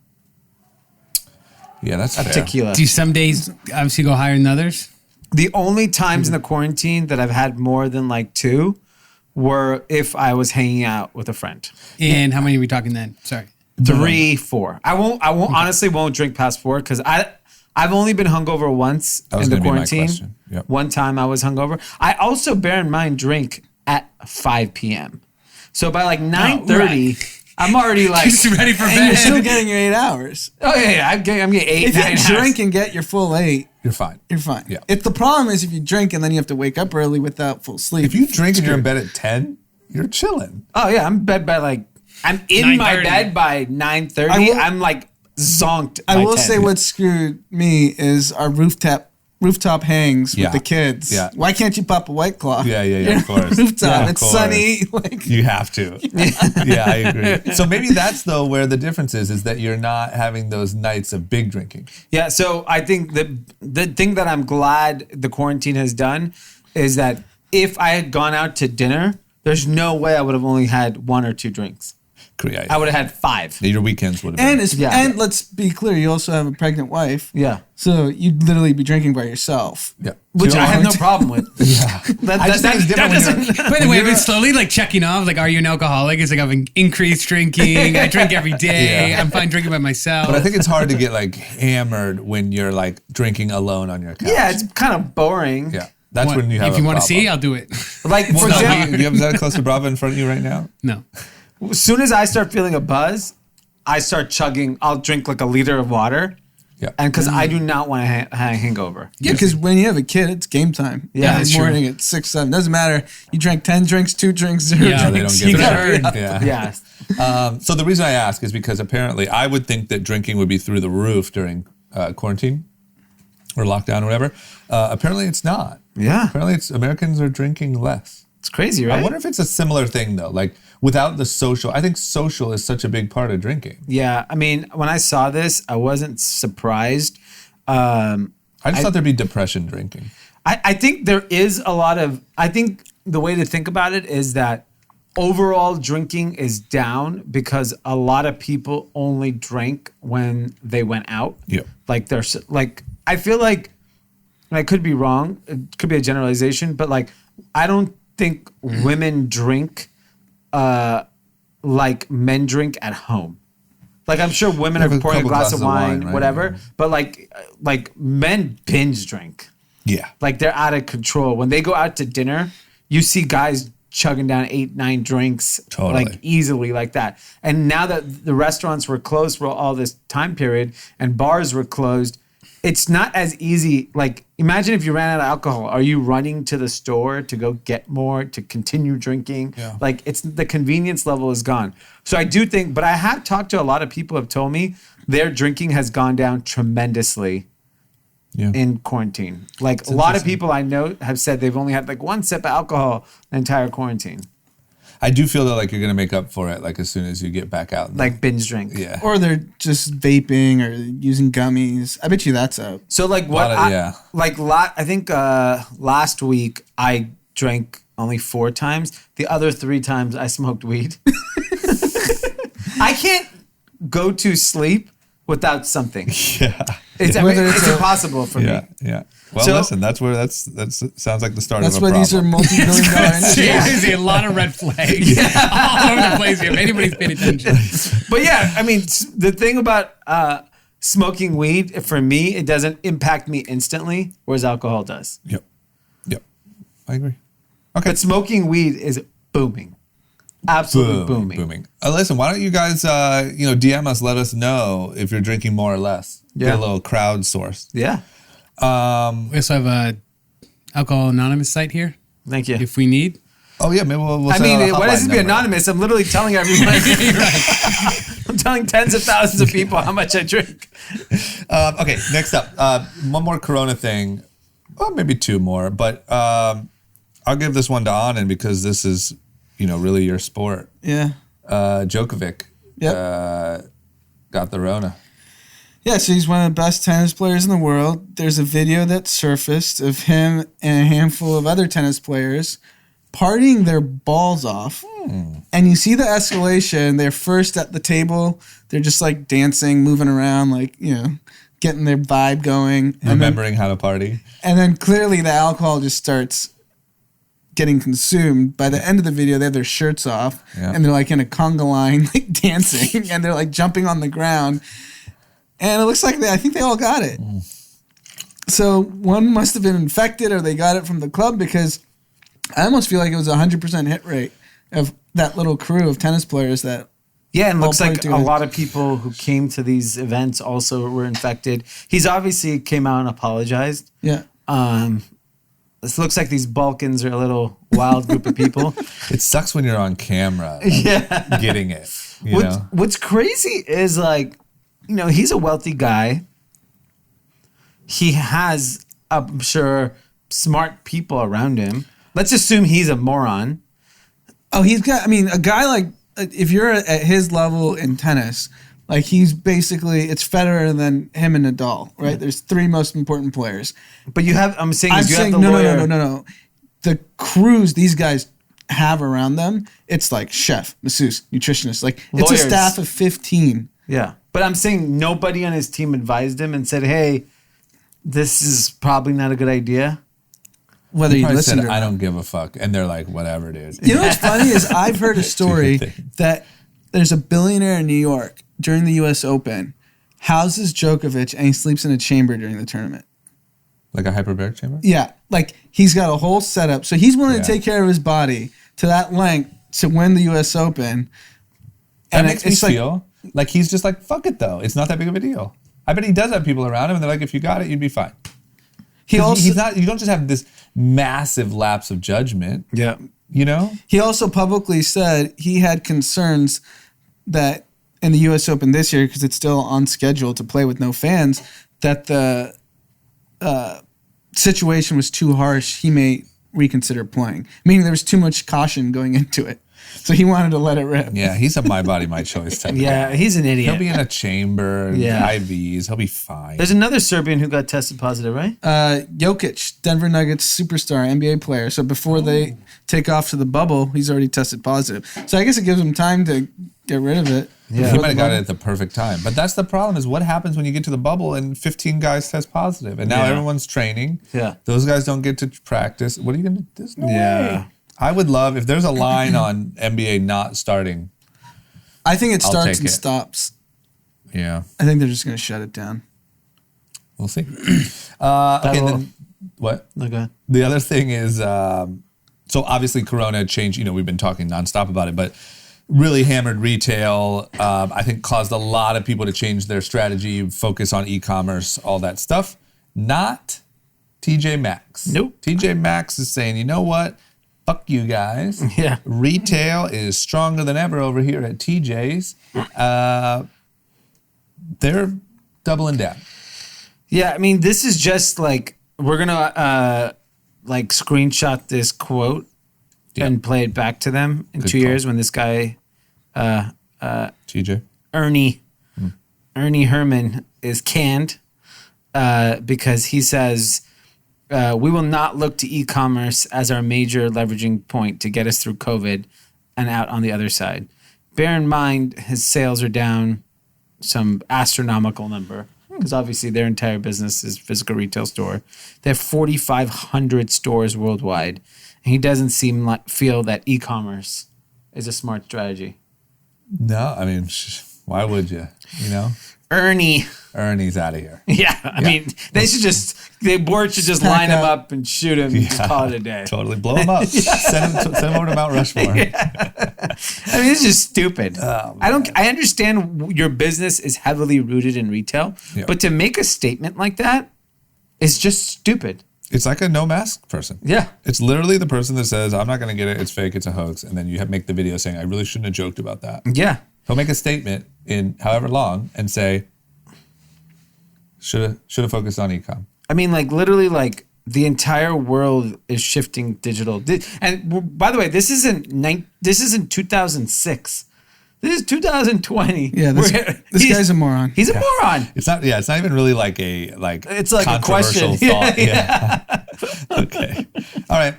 Yeah, that's of fair. tequila. Do some days obviously go higher than others? The only times in the quarantine that I've had more than like 2 were if I was hanging out with a friend. And how many are we talking then? Sorry. 3, 4. I won't honestly won't drink past 4 because I've only been hungover once That was in the gonna be my quarantine. question. Yep. One time I was hungover. I also, bear in mind, drink at 5 p.m. So by like 9:30, I'm already like Just ready for And you're still bed. getting your 8 hours. oh yeah, I'm getting 8, If 9 you drink and get your full 8, You're fine. you're fine. Yeah. If the problem is if you drink and then you have to wake up early without full sleep. If you drink and you're in bed at 10, you're chilling. Oh yeah, I'm in bed by like I'm in my 9:30. bed by 9:30. I will- I'm like zonked. I by will 10. say what screwed me is our rooftop hangs Yeah. with the kids. Yeah. Why can't you pop a White Claw? Yeah, You're of course. on rooftop. Yeah, of It's course. sunny. Like You have to. Yeah, I agree. So maybe that's though where the difference is that you're not having those nights of big drinking. Yeah, so I think the thing that I'm glad the quarantine has done is that if I had gone out to dinner, there's no way I would have only had 1 or 2 drinks. Yeah, I would have had 5. Your weekends would have been. Yeah. let's be clear, you also have a pregnant wife. Yeah. So you'd literally be drinking by yourself. Yeah. Which So I have no it's- problem with. I just think it's different when you're- By the way, I've been slowly like checking off. Like, are you an alcoholic? It's like I've increased drinking. I drink every day. Yeah. I'm fine drinking by myself. But I think it's hard to get like hammered when you're like drinking alone on your couch. Yeah, it's kind of boring. Yeah. That's when you have if you a want to see, problem. I'll do it. Like, for Well, no, example, do you have that Costa Brava in front of you right now? No. as soon as I start feeling a buzz, I start chugging. I'll drink like a liter of water. Yeah. And because I do not want to have a hangover. Yeah, because when you have a kid, it's game time. Yeah, in that's the true. morning at 6, 7. Doesn't matter. You drank 10 drinks, 2 drinks, 0 Yeah, they drinks. don't give You a got shit. heard. Yeah. Yeah. So the reason I ask is because apparently I would think that drinking would be through the roof during quarantine or lockdown or whatever. Apparently it's not. Yeah. Apparently Americans are drinking less. It's crazy, right? I wonder if it's a similar thing though. Like without the social, I think social is such a big part of drinking. Yeah. I mean, when I saw this, I wasn't surprised. I just thought there'd be depression drinking. I think there is a lot of, I think the way to think about it is that overall drinking is down because a lot of people only drank when they went out. Yeah. Like there's like, I feel like, and I could be wrong, it could be a generalization, but like, I don't think women drink like men drink at home. Like I'm sure women Have are a pouring a couple glass of glasses of wine, wine, right? whatever, but like men binge drink. Yeah. Like they're out of control. When they go out to dinner, you see guys chugging down 8-9 drinks Totally. like easily like that. And now that the restaurants were closed for all this time period and bars were closed, it's not as easy. Like, imagine if you ran out of alcohol. Are you running to the store to go get more, to continue drinking? Yeah. Like, it's the convenience level is gone. So I do think, but I have talked to a lot of people who have told me their drinking has gone down tremendously in quarantine. Like, a lot of people I know have said they've only had like one sip of alcohol the entire quarantine. I do feel though like you're gonna make up for it like as soon as you get back out. Like binge drink. Yeah. Or they're just vaping or using gummies. I bet you that's up. So like what? I think last week I drank only 4 times. The other 3 times I smoked weed. I can't go to sleep without something. Yeah. It's impossible for me. Yeah. Well, So- listen, that's sounds like the start That's of a why problem. these are multi-billion dollar industries. Seriously, a lot of red flags all over the place. If anybody's paying attention, But yeah, I mean, the thing about smoking weed, for me, it doesn't impact me instantly, whereas alcohol does. Yep. I agree. Okay. But smoking weed is booming. Absolutely booming. Listen, why don't you guys, DM us, let us know if you're drinking more or less. Get Yeah. a little crowd source. Yeah. we also have a Alcohol Anonymous site here Thank you. if we need. Oh yeah, maybe we'll I send mean, out a why does hotline it be number. anonymous? I'm literally telling everyone. I'm telling tens of thousands of people how much I drink. Okay, next up, one more Corona thing. Well, maybe 2 more, but I'll give this one to Anand because this is, really your sport. Yeah. Djokovic got the Rona. Yeah, so he's one of the best tennis players in the world. There's a video that surfaced of him and a handful of other tennis players partying their balls off. And you see the escalation. They're first at the table. They're just like dancing, moving around, like, getting their vibe going. Remembering how to party. And then clearly the alcohol just starts getting consumed. By the end of the video, they have their shirts off. Yeah. And they're like in a conga line, like dancing. And they're like jumping on the ground. And it looks like I think they all got it. So one must have been infected or they got it from the club because I almost feel like it was a 100% hit rate of that little crew of tennis players that. Yeah, and all looks like party a together. lot of people who came to these events also were infected. He's obviously came out and apologized. Yeah. This looks like these Balkans are a little wild group of people. It sucks when you're on camera getting it. What's crazy is like, he's a wealthy guy. He has, I'm sure, smart people around him. Let's assume he's a moron. Oh, he's got, a guy like, if you're at his level in tennis, like he's basically, it's Federer and then him and Nadal, right? There's 3 most important players. But you have, I'm saying, I'm you saying, have the lawyer. no. The crews these guys have around them, it's like chef, masseuse, nutritionist. Like it's Lawyers. a staff of 15. Yeah. But I'm saying nobody on his team advised him and said, hey, this is probably not a good idea. Whether you Probably listen said, or I not. don't give a fuck. And they're like, whatever, dude. You know what's funny is I've heard a story Do your thing. that there's a billionaire in New York during the U.S. Open, houses Djokovic, and he sleeps in a chamber during the tournament. Like a hyperbaric chamber? Yeah, like he's got a whole setup. So he's willing to take care of his body to that length to win the U.S. Open. That And makes me feel like he's just like, fuck it though. It's not that big of a deal. I bet he does have people around him and they're like, if you got it, you'd be fine. He also He's not, you don't just have this massive lapse of judgment. Yeah. He also publicly said he had concerns that in the U.S. Open this year, because it's still on schedule to play with no fans, that the situation was too harsh. He may reconsider playing, meaning there was too much caution going into it. So he wanted to let it rip. Yeah, he's a my body, my choice type of Yeah, guy. he's an idiot. He'll be in a chamber, Yeah. IVs, he'll be fine. There's another Serbian who got tested positive, right? Jokic, Denver Nuggets superstar, NBA player. So before they take off to the bubble, he's already tested positive. So I guess it gives him time to get rid of it. Yeah. He might have got it at the perfect time. But that's the problem is what happens when you get to the bubble and 15 guys test positive. And now Yeah. everyone's training. Yeah. Those guys don't get to practice. What are you going to do? There's no Yeah. way. I would love, if there's a line on NBA not starting. I think it I'll starts take and it. stops. Yeah, I think they're just going to shut it down. we'll see. Okay, That'll- then what? No, go ahead. The other thing is So obviously Corona changed, we've been talking nonstop about it, but really hammered retail. I think caused a lot of people to change their strategy, focus on e-commerce, all that stuff. Not TJ Maxx. Nope. TJ Maxx is saying, you know what? Fuck you guys. Yeah. Retail is stronger than ever over here at TJ's. They're doubling down. Yeah, I mean, this is just like, we're going to screenshot this quote and play it back to them in 2 years when this guy, TJ? Ernie Herman is canned because he says, we will not look to e-commerce as our major leveraging point to get us through COVID and out on the other side. Bear in mind, his sales are down some astronomical number because obviously their entire business is physical retail store. They have 4,500 stores worldwide, and he doesn't feel that e-commerce is a smart strategy. No, I mean, why would you? Ernie's out of here. Yeah, I mean, the board should just line him up and shoot him and just call it a day. Totally. Blow him up. Send him over to Mount Rushmore. Yeah. I mean, it's just stupid. Oh, I understand your business is heavily rooted in retail, but to make a statement like that is just stupid. It's like a no mask person. Yeah. It's literally the person that says, I'm not going to get it. It's fake. It's a hoax. And then you make the video saying, I really shouldn't have joked about that. Yeah. He'll make a statement in however long and say, should have focused on e-com. I mean, literally, the entire world is shifting digital. And by the way, this isn't 2006. This is 2020. Yeah, this guy's a moron. He's a moron. It's not even really it's like a question. Thought. Yeah. Okay. All right.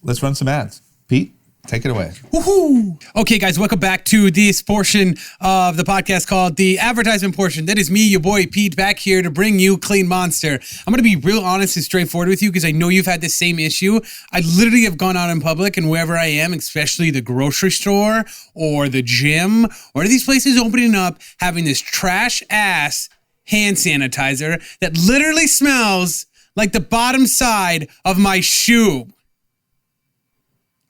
Let's run some ads. Pete, take it away. Woohoo! Okay, guys, welcome back to this portion of the podcast called the advertisement portion. That is me, your boy Pete, back here to bring you Clean Monster. I'm going to be real honest and straightforward with you because I know you've had the same issue. I literally have gone out in public and wherever I am, especially the grocery store or the gym or these places opening up, having this trash-ass hand sanitizer that literally smells like the bottom side of my shoe.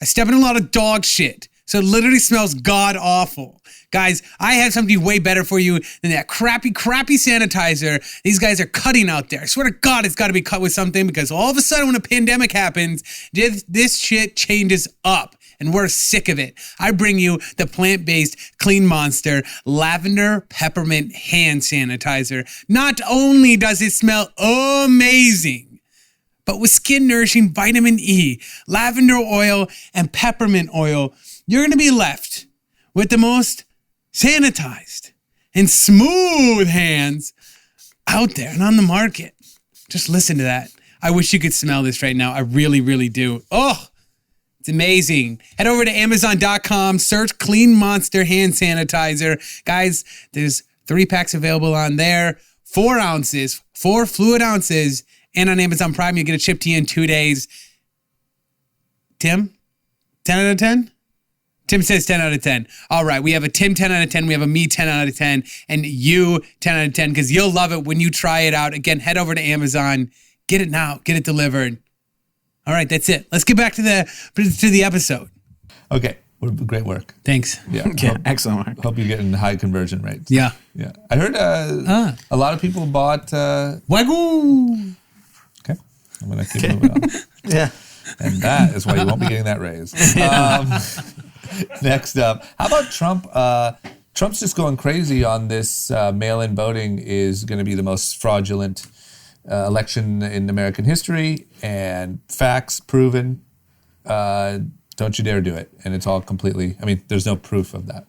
I step in a lot of dog shit, so it literally smells god-awful. Guys, I have something way better for you than that crappy sanitizer these guys are cutting out there. I swear to God, it's got to be cut with something because all of a sudden when a pandemic happens, this shit changes up. And we're sick of it. I bring you the plant-based Clean Monster Lavender Peppermint Hand Sanitizer. Not only does it smell amazing, but with skin-nourishing vitamin E, lavender oil, and peppermint oil, you're going to be left with the most sanitized and smooth hands out there and on the market. Just listen to that. I wish you could smell this right now. I really, really do. Oh, it's amazing. Head over to Amazon.com, search Clean Monster Hand Sanitizer. Guys, there's 3 packs available on there, 4 ounces, 4 fluid ounces, and on Amazon Prime, you get it shipped to you in 2 days. Tim, 10 out of 10? Tim says 10 out of 10. All right, we have a Tim 10 out of 10. We have a me 10 out of 10. And you 10 out of 10 because you'll love it when you try it out. Again, head over to Amazon. Get it now. Get it delivered. All right, that's it. Let's get back to the episode. Okay. Great work. Thanks. Yeah. Excellent work. Hope you're getting high conversion rates. Yeah. Yeah. I heard a lot of people bought... Wagyu! Okay. I'm going to keep moving on. Yeah. And that is why you won't be getting that raise. Next up, how about Trump? Trump's just going crazy on this mail-in voting is going to be the most fraudulent election in American history, and facts proven. Don't you dare do it. And it's all completely, I mean, there's no proof of that.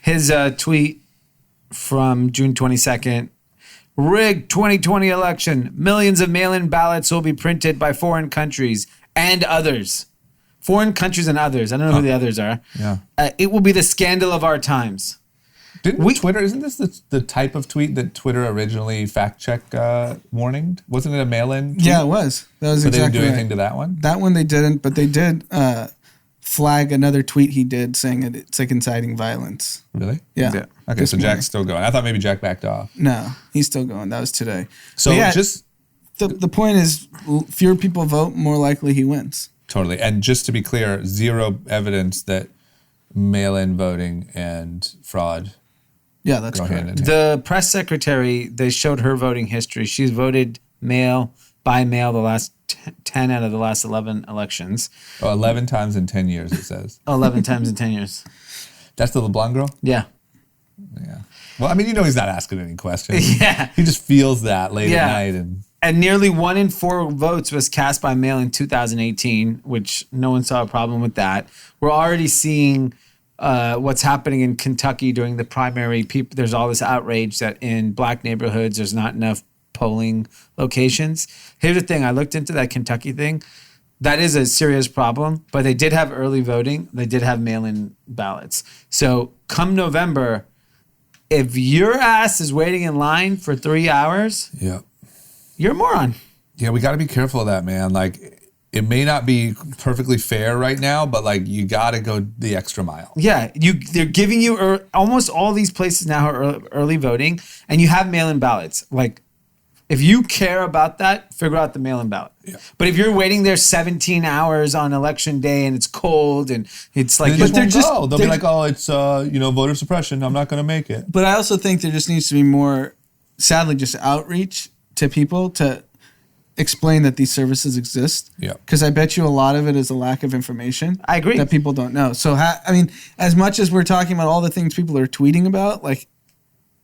His tweet from June 22nd, rigged 2020 election. Millions of mail-in ballots will be printed by foreign countries and others. Foreign countries and others. I don't know who the others are. Yeah. It will be the scandal of our times. Twitter, isn't this the type of tweet that Twitter originally fact-check warned? Wasn't it a mail-in tweet? Yeah, it was. That was but exactly they didn't do right. anything to that one? That one they didn't, but they did flag another tweet he did saying it's like inciting violence. Really? Yeah. Okay, so Jack's still going. I thought maybe Jack backed off. No, he's still going. That was today. So yeah, just... The point is, fewer people vote, more likely he wins. Totally. And just to be clear, zero evidence that mail-in voting and fraud Yeah, that's go hand correct. in hand. The press secretary, they showed her voting history. She's voted by mail the last 10 out of the last 11 elections. 11 times in 10 years, it says. 11 times in 10 years. That's the LeBlanc girl? Yeah. Yeah. Well, I mean, he's not asking any questions. Yeah. He just feels that late at night. And nearly 1 in 4 votes was cast by mail in 2018, which no one saw a problem with that. We're already seeing what's happening in Kentucky during the primary. There's all this outrage that in black neighborhoods there's not enough polling locations. Here's the thing. I looked into that Kentucky thing. That is a serious problem, but they did have early voting. They did have mail-in ballots. So come November, if your ass is waiting in line for 3 hours, Yeah. you're a moron. Yeah, we got to be careful of that, man. Like, it may not be perfectly fair right now, but like, you got to go the extra mile. Yeah, they're giving you almost all these places now are early voting, and you have mail-in ballots. Like, if you care about that, figure out the mail-in ballot. Yeah. But if you're waiting there 17 hours on election day and it's cold and it's like, They'll be like, oh, it's voter suppression. I'm not going to make it. But I also think there just needs to be more, sadly, just outreach to people to explain that these services exist. Yeah. Because I bet you a lot of it is a lack of information. I agree. That people don't know. So, as much as we're talking about all the things people are tweeting about, like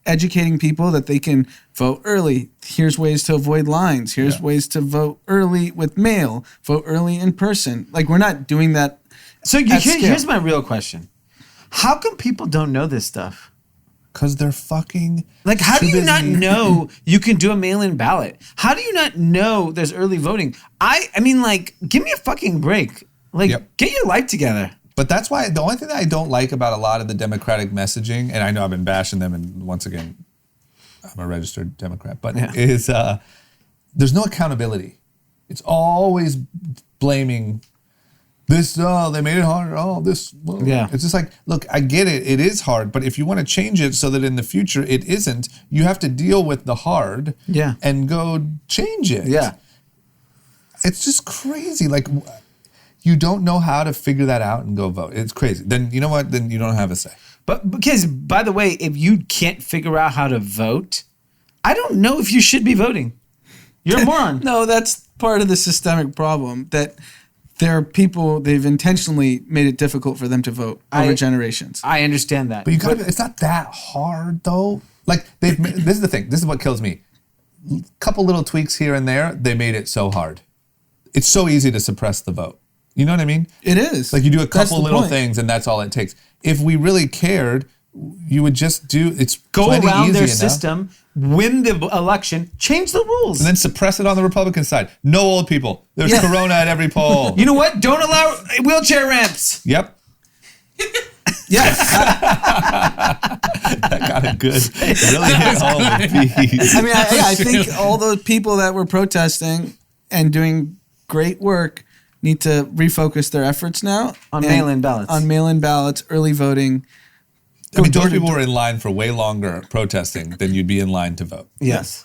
educating people that they can vote early. Here's ways to avoid lines. Here's ways to vote early with mail. Vote early in person. Like, we're not doing that. So here's my real question. How come people don't know this stuff? Because they're fucking... Like, how do you not know you can do a mail-in ballot? How do you not know there's early voting? I mean, like, give me a fucking break. Like, get your life together. But that's why the only thing that I don't like about a lot of the Democratic messaging, and I know I've been bashing them, and once again, I'm a registered Democrat, but is there's no accountability. It's always blaming this, they made it hard, this. It's just like, look, I get it. It is hard, but if you want to change it so that in the future it isn't, you have to deal with the hard and go change it. Yeah. It's just crazy. Like, you don't know how to figure that out and go vote. It's crazy. Then you know what? Then you don't have a say. But because, by the way, if you can't figure out how to vote, I don't know if you should be voting. You're a moron. No, that's part of the systemic problem, that there are people, they've intentionally made it difficult for them to vote over generations. I understand that. But you gotta, it's not that hard though. Like, this is the thing. This is what kills me. Couple little tweaks here and there, they made it so hard. It's so easy to suppress the vote. You know what I mean? It is. Like, you do a couple little things and that's all it takes. If we really cared, you would just go around their system, win the election, change the rules. And then suppress it on the Republican side. No old people. There's Corona at every poll. You know what? Don't allow wheelchair ramps. Yep. Yes. That got it good. Really hit home with peace. I mean, I think all those people that were protesting and doing great work need to refocus their efforts now on mail-in ballots. On mail-in ballots, early voting. I mean, those people were in line for way longer protesting than you'd be in line to vote. Yes.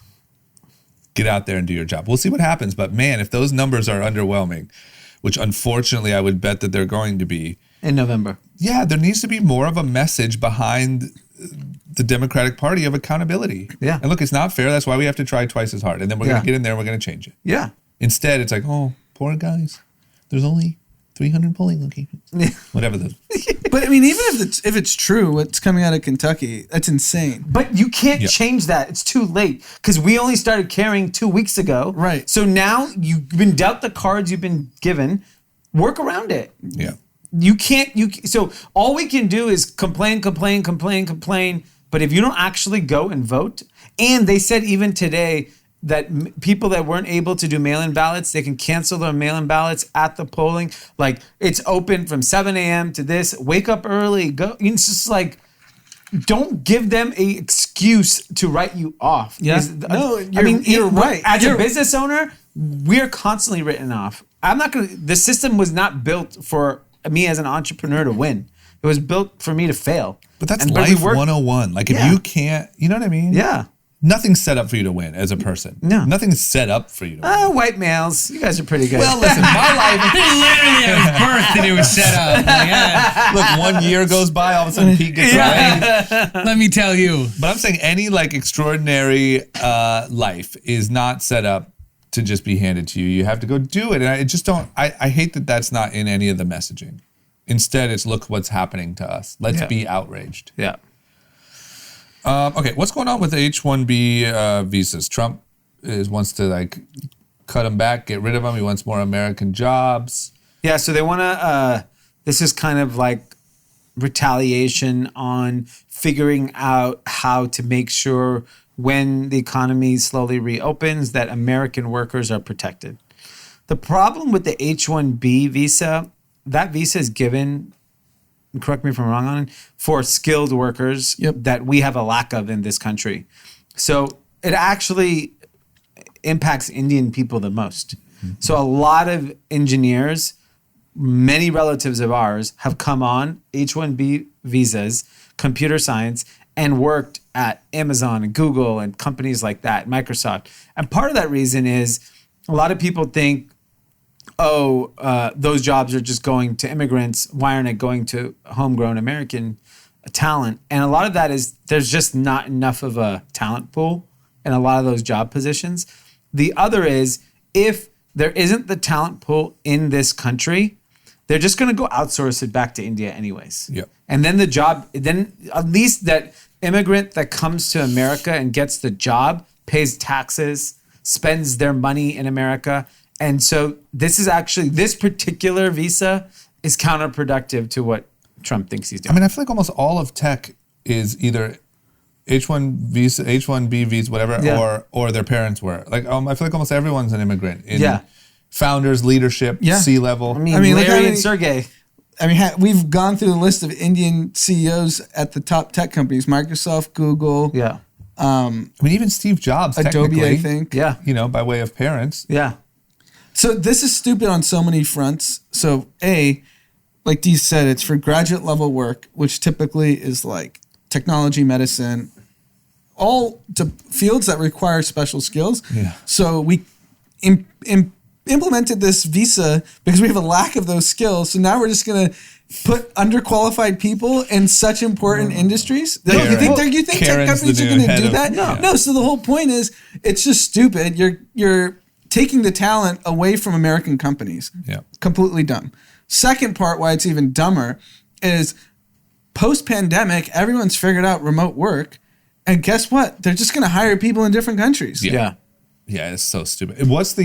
Get out there and do your job. We'll see what happens. But man, if those numbers are underwhelming, which unfortunately I would bet that they're going to be. In November. Yeah, there needs to be more of a message behind the Democratic Party of accountability. Yeah. And look, it's not fair. That's why we have to try twice as hard. And then we're going to get in there and we're going to change it. Yeah. Instead, it's like, oh, poor guys. There's only 300 polling locations. Whatever the... But I mean, even if it's true, what's coming out of Kentucky, that's insane. But you can't change that. It's too late because we only started caring 2 weeks ago. Right. So now you've been dealt the cards you've been given. Work around it. Yeah. You can't. So all we can do is complain. But if you don't actually go and vote, and they said even today that people that weren't able to do mail-in ballots, they can cancel their mail-in ballots at the polling. Like, it's open from 7 a.m. to this. Wake up early. Go. It's just like, don't give them an excuse to write you off. Yeah. You're right. As a business owner, we're constantly written off. I'm not going to, the system was not built for me as an entrepreneur to win. It was built for me to fail. But that's life 101. Like, if you can't, you know what I mean? Yeah. nothing's set up for you to win as a person. No. Nothing's set up for you to win. White males, you guys are pretty good. Well, listen, my life. Literally at his birth and it was set up. Like, yeah. Look, 1 year goes by, all of a sudden Pete gets right. Let me tell you. But I'm saying any like extraordinary life is not set up to just be handed to you. You have to go do it. And I just don't, I hate that that's not in any of the messaging. Instead, it's look what's happening to us. Let's be outraged. Yeah. Okay, what's going on with the H-1B visas? Trump wants to like cut them back, get rid of them. He wants more American jobs. Yeah, so they want to, this is kind of like retaliation on figuring out how to make sure when the economy slowly reopens that American workers are protected. The problem with the H-1B visa, that visa is given, correct me if I'm wrong on it, for skilled workers that we have a lack of in this country. So it actually impacts Indian people the most. Mm-hmm. So a lot of engineers, many relatives of ours, have come on H-1B visas, computer science, and worked at Amazon and Google and companies like that, Microsoft. And part of that reason is a lot of people think, those jobs are just going to immigrants. Why aren't it going to homegrown American talent? And a lot of that is there's just not enough of a talent pool in a lot of those job positions. The other is if there isn't the talent pool in this country, they're just going to go outsource it back to India anyways. Yep. And then then at least that immigrant that comes to America and gets the job pays taxes, spends their money in America. And so this particular visa is counterproductive to what Trump thinks he's doing. I mean, I feel like almost all of tech is either H-1B visa, whatever, or their parents were. Like, I feel like almost everyone's an immigrant. Founders, leadership, C-level. I mean Larry and Sergey. I mean, we've gone through the list of Indian CEOs at the top tech companies: Microsoft, Google. Yeah. I mean, even Steve Jobs, Adobe, I think. Yeah. By way of parents. Yeah. So this is stupid on so many fronts. So like Dee said, it's for graduate level work, which typically is like technology, medicine, all to fields that require special skills. Yeah. So we implemented this visa because we have a lack of those skills. So now we're just going to put underqualified people in such important industries. You think tech companies are going to do that? No. So the whole point is it's just stupid. You're taking the talent away from American companies. Yeah. Completely dumb. Second part, why it's even dumber, is post-pandemic, everyone's figured out remote work. And guess what? They're just going to hire people in different countries. Yeah. Yeah, it's so stupid. What's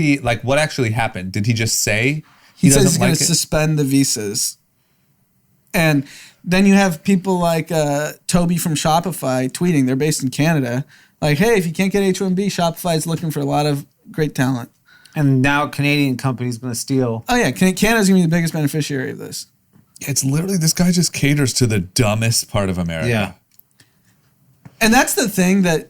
what actually happened? Did he just say he says he's going to suspend the visas? And then you have people like Toby from Shopify tweeting, they're based in Canada, like, hey, if you can't get H-1B, Shopify is looking for a lot of great talent. And now Canadian companies going to steal. Oh, yeah. Canada's going to be the biggest beneficiary of this. It's literally, this guy just caters to the dumbest part of America. Yeah. And that's the thing that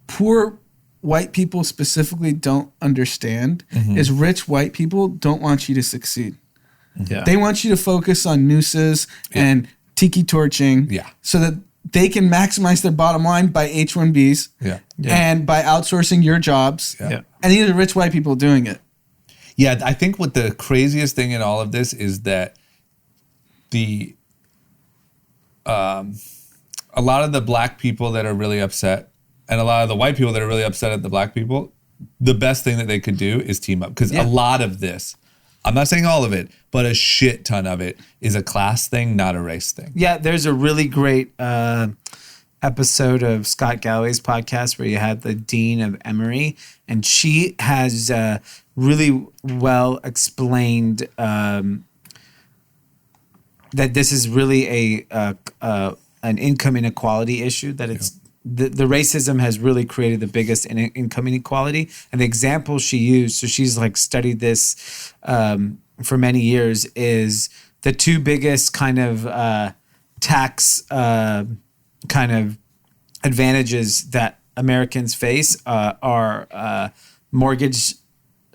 poor white people specifically don't understand is rich white people don't want you to succeed. Yeah. They want you to focus on nooses and tiki torching so that they can maximize their bottom line by H-1Bs and by outsourcing your jobs. Yeah. And these are rich white people doing it. Yeah, I think what the craziest thing in all of this is that a lot of the black people that are really upset and a lot of the white people that are really upset at the black people, the best thing that they could do is team up. Because a lot of this, I'm not saying all of it, but a shit ton of it is a class thing, not a race thing. Yeah, there's a really great episode of Scott Galloway's podcast where you had the dean of Emory, and she has really well explained that this is really an income inequality issue, that it's the racism has really created the biggest income inequality. And the example she used, so she's like studied this for many years, is the two biggest kind of tax kind of advantages that Americans face are mortgage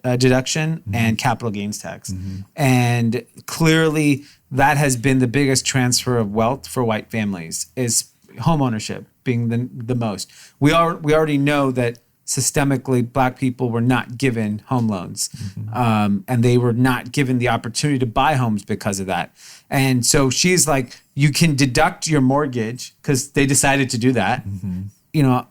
deduction and capital gains tax. And clearly that has been the biggest transfer of wealth for white families, is home ownership being the most. We already know that systemically Black people were not given home loans, and they were not given the opportunity to buy homes because of that. And so she's like, you can deduct your mortgage because they decided to do that,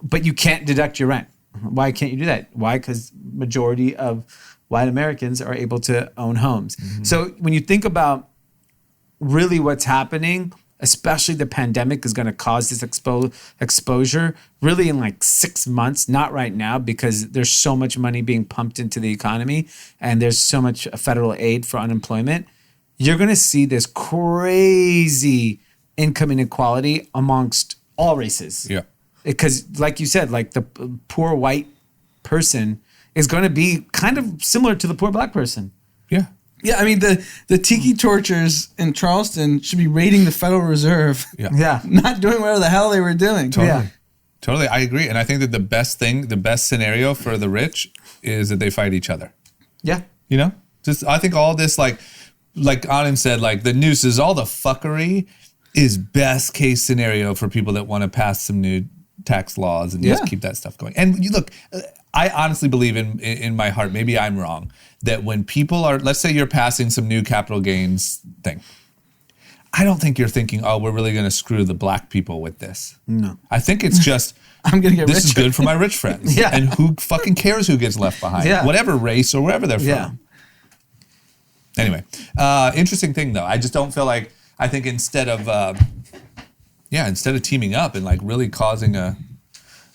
but you can't deduct your rent. Why can't you do that? Why? Because majority of white Americans are able to own homes. So when you think about really what's happening, especially the pandemic is going to cause this exposure really in like 6 months, not right now, because there's so much money being pumped into the economy and there's so much federal aid for unemployment. You're going to see this crazy income inequality amongst all races. Yeah. Because like you said, like the poor white person is going to be kind of similar to the poor Black person. Yeah. Yeah, I mean, the tiki torchers in Charleston should be raiding the Federal Reserve. Yeah. Not doing whatever the hell they were doing. Totally. I agree. And I think that the best scenario for the rich is that they fight each other. Yeah. You know? I think all this, like Anand said, like the nooses, all the fuckery is best case scenario for people that want to pass some new tax laws and just keep that stuff going. And you look, I honestly believe in my heart, maybe I'm wrong, that when people are, let's say you're passing some new capital gains thing, I don't think you're thinking, oh, we're really going to screw the Black people with this. No. I think it's just, I'm going to get this richer. is good for my rich friends. And who fucking cares who gets left behind? Whatever race or wherever they're from. Anyway, interesting thing though. I just don't feel like, I think instead of teaming up and like really causing a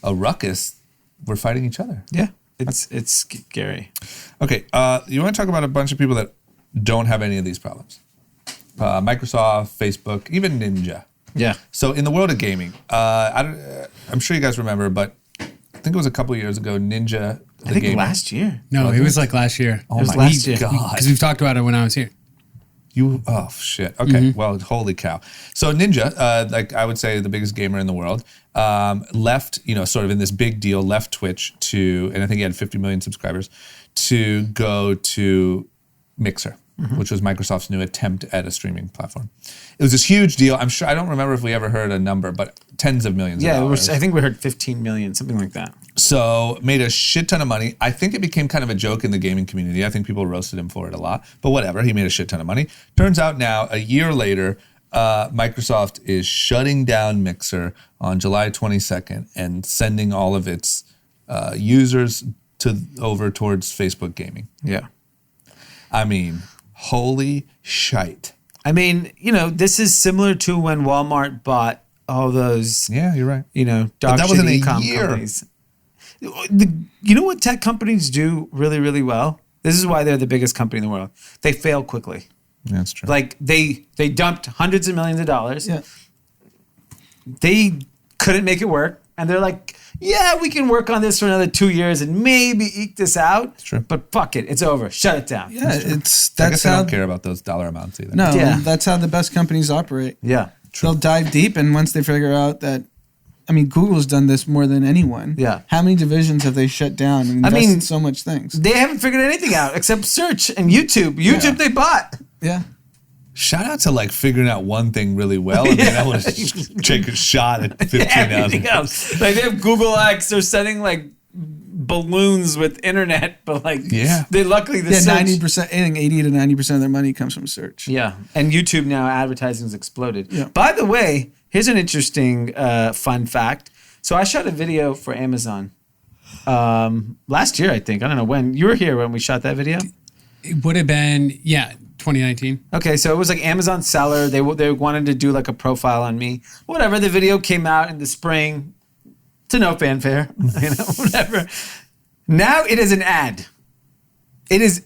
ruckus, we're fighting each other. Yeah. It's scary. Okay, you want to talk about a bunch of people that don't have any of these problems? Microsoft, Facebook, even Ninja. Yeah. So in the world of gaming, I'm sure you guys remember, but I think it was a couple of years ago, Ninja. I think last year. No, it was like last year. Oh was my last year. God. Because we've talked about it when I was here. Oh shit. Okay. Well, holy cow. So Ninja, like I would say the biggest gamer in the world, left, sort of in this big deal, left Twitch and I think he had 50 million subscribers, to go to Mixer, which was Microsoft's new attempt at a streaming platform. It was this huge deal. I'm sure, I don't remember if we ever heard a number, but tens of millions of dollars. I think we heard 15 million, something like that. So made a shit ton of money. I think it became kind of a joke in the gaming community. I think people roasted him for it a lot, but whatever. He made a shit ton of money. Turns out now, a year later, Microsoft is shutting down Mixer on July 22nd and sending all of its users over towards Facebook gaming. Yeah. I mean, holy shite. I mean, this is similar to when Walmart bought all those. Yeah, you're right. Dog that shit wasn't a e-com year. companies. You know what tech companies do really, really well? This is why they're the biggest company in the world. They fail quickly. That's true. Like they dumped hundreds of millions of dollars. Yeah. They couldn't make it work, and they're like, "Yeah, we can work on this for another 2 years and maybe eke this out." That's true. But fuck it, it's over. Shut it down. Yeah, I that's guess I how. don't care about those dollar amounts either. No, Yeah. that's how the best companies operate. Yeah. They'll dive deep, and once they figure out that, I mean, Google's done this more than anyone. Yeah. How many divisions have they shut down and invested in so much things? They haven't figured anything out except search and YouTube. YouTube they bought. Yeah. Shout out to like figuring out one thing really well and being able to take a shot at 15 Everything else. Like they have Google X. They're sending like balloons with internet, but like they luckily the search. 90%, I think 80 to 90% of their money comes from search. Yeah, and YouTube now advertising's exploded. Yeah. By the way, here's an interesting fun fact. So I shot a video for Amazon last year, I think. I don't know when. You were here when we shot that video? It would have been, 2019. Okay, so it was like Amazon seller. They wanted to do like a profile on me. Whatever, the video came out in the spring to no fanfare, whatever. Now it is an ad.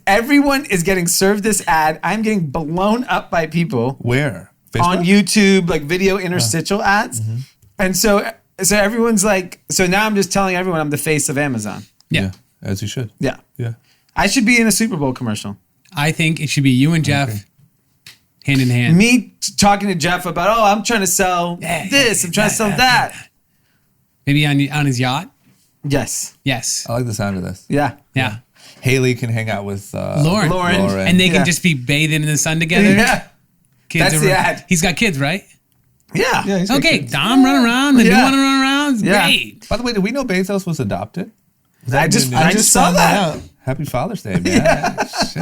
Everyone is getting served this ad. I'm getting blown up by people. Where? Facebook? On YouTube, like video interstitial ads. Mm-hmm. And so everyone's like, so now I'm just telling everyone I'm the face of Amazon. Yeah. As you should. Yeah. Yeah. I should be in a Super Bowl commercial. I think it should be you and Jeff hand in hand. Me talking to Jeff about, I'm trying to sell this. I'm trying to sell that. Maybe on his yacht? Yes. Yes. I like the sound of this. Yeah. Yeah. Haley can hang out with Lauren. Lauren. And they can just be bathing in the sun together. Yeah. Kids That's the ad. He's got kids, right? Yeah. Yeah, he's got Okay, kids. Dom run around, the new one to run around. It's Yeah. great. By the way, did we know Bezos was adopted? I just saw found that. out. Happy Father's Day, man. Shit.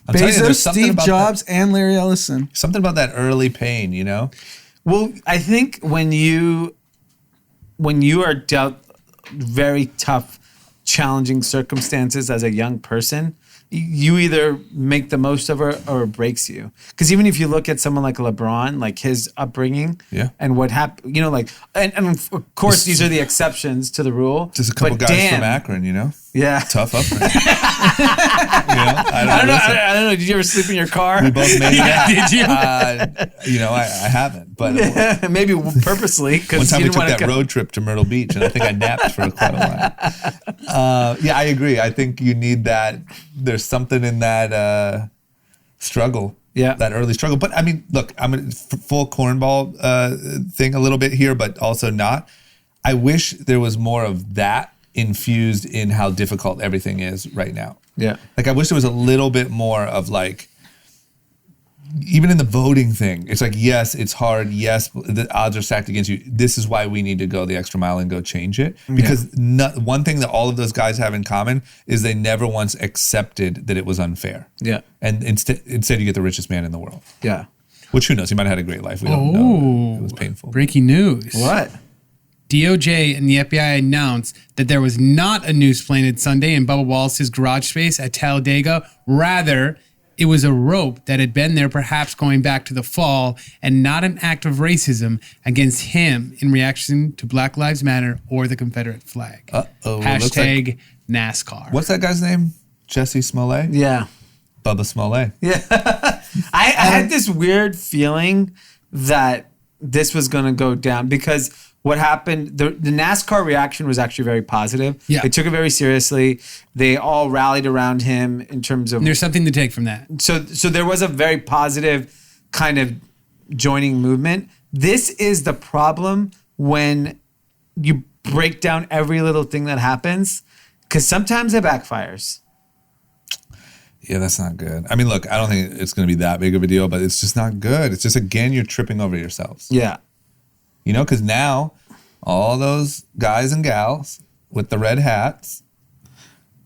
I'm telling you, Bezos, there's something Steve about Jobs, and Larry Ellison. something about that early pain, you know? Well, I think when you are dealt very tough, challenging circumstances as a young person, you either make the most of it or it breaks you. Because even if you look at someone like LeBron, like his upbringing, Yeah. and what happened, like, and of course these are the exceptions to the rule. Just a couple but guys damn, from Akron, you know? yeah. Tough upbringing. I don't know. Listen, I don't know. Did you ever sleep in your car? we both made it out. Did you? I haven't. But Maybe purposely one because time you we didn't took want that to. road trip to Myrtle Beach, and I think I napped for quite a while. Yeah, I agree. I think you need that. There's something in that struggle. Yeah. That early struggle. But I mean, look, I'm a full cornball thing a little bit here, but also not. I wish there was more of that infused in how difficult everything is right now. Yeah. Like, I wish there was a little bit more of, like, even in the voting thing, it's like, yes, it's hard. Yes, the odds are stacked against you. This is why we need to go the extra mile and go change it. Because one thing that all of those guys have in common is they never once accepted that it was unfair. Yeah. And instead you get the richest man in the world. Yeah. Which, who knows? He might have had a great life. We don't know. It was painful. Breaking news. What? DOJ and the FBI announced that there was not a noose planted Sunday in Bubba Wallace's garage space at Talladega. Rather, it was a rope that had been there perhaps going back to the fall, and not an act of racism against him in reaction to Black Lives Matter or the Confederate flag. Uh-oh. Hashtag NASCAR. What's that guy's name? Jesse Smollett? Yeah. Bubba Smollett. Yeah. I had this weird feeling that this was going to go down because what happened, the NASCAR reaction was actually very positive. Yeah. They took it very seriously. They all rallied around him in terms of... There's something to take from that. So there was a very positive kind of joining movement. This is the problem when you break down every little thing that happens, because sometimes it backfires. Yeah, that's not good. I mean, look, I don't think it's going to be that big of a deal, but it's just not good. It's just, again, you're tripping over yourselves. Yeah. You know, because now all those guys and gals with the red hats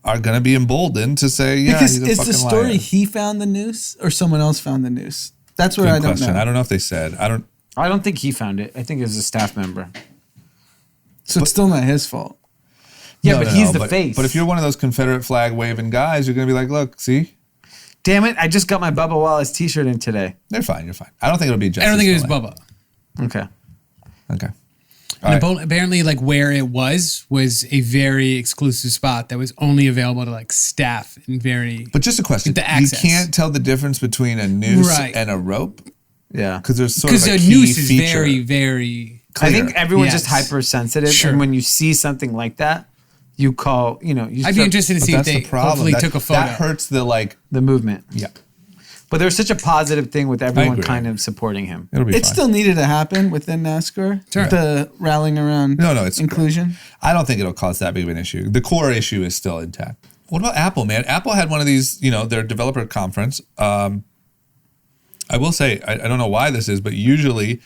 are going to be emboldened to say, yeah, Because he's a is fucking the story liar. he found the noose or someone else found the noose? That's what Good I don't question. know. I don't know if they said. I don't think he found it. I think it was a staff member. So it's still not his fault. Yeah, No, but no, he's no, the face. But if you're one of those Confederate flag waving guys, you're going to be like, look, see? Damn it, I just got my Bubba Wallace t-shirt in today. They're fine. You're fine. I don't think it'll be Jesse I don't think it was Smollett. Bubba. Okay. Okay. And apparently, like, where it was a very exclusive spot that was only available to, like, staff and very... But just a question. The You access. can't tell the difference between a noose Right. and a rope? Yeah. Because there's sort of Because a a key noose is feature. very, very... I think clear. everyone's just Yes. hypersensitive, Sure. and when you see something like that, you call, you I'd be start interested to But see if that's they the problem. hopefully That- took a photo. That hurts the, like, the movement. yeah. But there's such a positive thing with everyone agree. kind of supporting him. It'll be It fine. still needed to happen within NASCAR. Sure. The rallying around No, it's inclusion. I don't think it'll cause that big of an issue. The core issue is still intact. What about Apple, man? Apple had one of these, their developer conference. I will say, I don't know why this is, but usually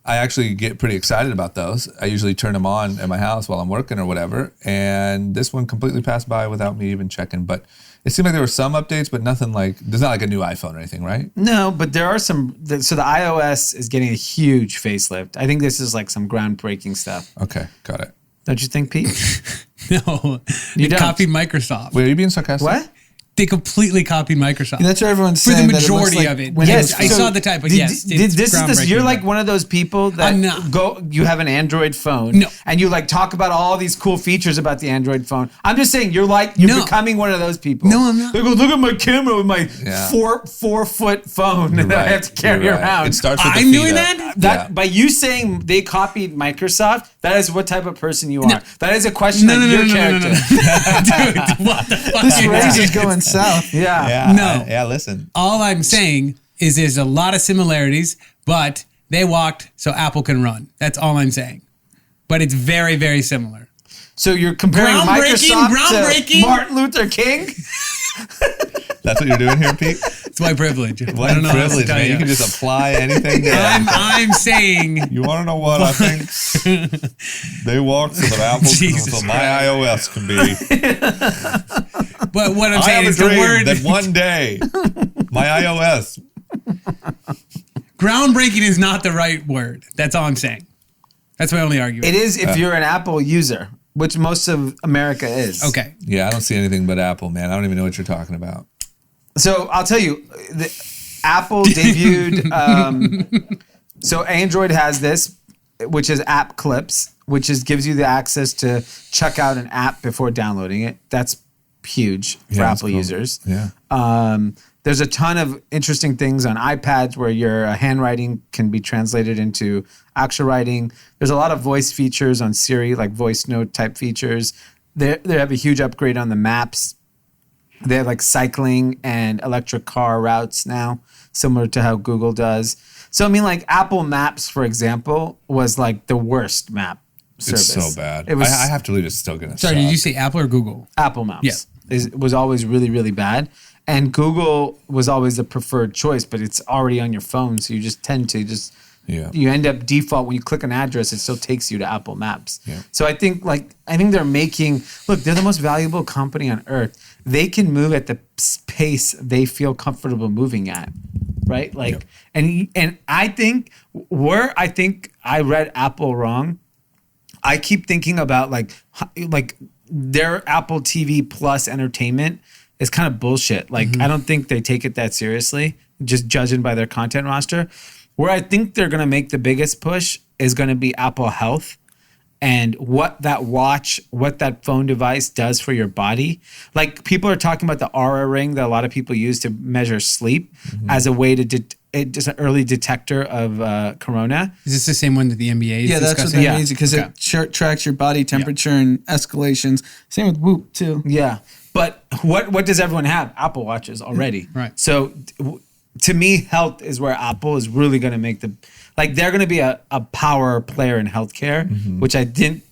I actually get pretty excited about those. I usually turn them on at my house while I'm working or whatever. And this one completely passed by without me even checking. But it seemed like there were some updates, but nothing like, there's not like a new iPhone or anything, right? No, but there are some. So the iOS is getting a huge facelift. I think this is like some groundbreaking stuff. Okay, got it. Don't you think, Pete? No. They don't. copied Microsoft. Wait, are you being sarcastic? What? They completely copied Microsoft. That's what everyone's For the saying. that it looks majority like of it. Windows Yes, I Phone. saw the type, but yes. You're like one of those people that I'm not. you have an Android phone No. and you like talk about all these cool features about the Android phone. I'm just saying you're No. becoming one of those people. No, I'm not. They go, look at my camera with my Yeah. 4-foot phone that I Right, have to carry you're right. around. It starts with the I'm feet doing up. that? That Yeah. by you saying they copied Microsoft, that is what type of person you are. No. That is a question No, of no, your no, no, character. no, no. Dude, what the fuck? This is race that? is going south. Yeah. Yeah. No. Yeah, listen. All I'm saying is there's a lot of similarities, but they walked so Apple can run. That's all I'm saying. But it's very, very similar. So you're comparing Groundbreaking, Microsoft groundbreaking. to Martin Luther King? That's what you're doing here, Pete? It's white privilege. I White don't know what else to privilege, tell man. You can just apply anything. I'm saying. You want to know what I think? They walk so that Apple Jesus so my iOS can be. But what I'm I saying have a is the dream word that one day my iOS. groundbreaking is not the right word. That's all I'm saying. That's my only argument. It is if you're an Apple user, which most of America is. Okay. Yeah, I don't see anything but Apple, man. I don't even know what you're talking about. So I'll tell you, Apple debuted. So Android has this, which is App Clips, which gives you the access to check out an app before downloading it. That's huge for Yeah, Apple cool. users. Yeah. There's a ton of interesting things on iPads where your handwriting can be translated into actual writing. There's a lot of voice features on Siri, like voice note type features. They have a huge upgrade on the maps. They have like cycling and electric car routes now, similar to how Google does. So, I mean, like Apple Maps, for example, was like the worst map service. It's so bad. It was I have to believe it's still going to Sorry, did you say Apple or Google? Apple Maps. Yeah. Was always really, really bad. And Google was always the preferred choice, but it's already on your phone. So you just tend to you end up default when you click an address, it still takes you to Apple Maps. Yeah. So I think they're they're the most valuable company on earth. They can move at the pace they feel comfortable moving at. Right. And I think I read Apple wrong. I keep thinking about like their Apple TV Plus entertainment is kind of bullshit. Like, I don't think they take it that seriously, just judging by their content roster. Where I think they're going to make the biggest push is going to be Apple Health and what that phone device does for your body. Like, people are talking about the Aura ring that a lot of people use to measure sleep as a way to just an early detector of corona. Is this the same one that the NBA is Yeah, that's what discussing? that means because it tracks your body temperature and escalations. Same with Whoop too. Yeah. But what does everyone have? Apple Watches already. Right. So to me, health is where Apple is really going to make they're going to be a power player in healthcare, which I didn't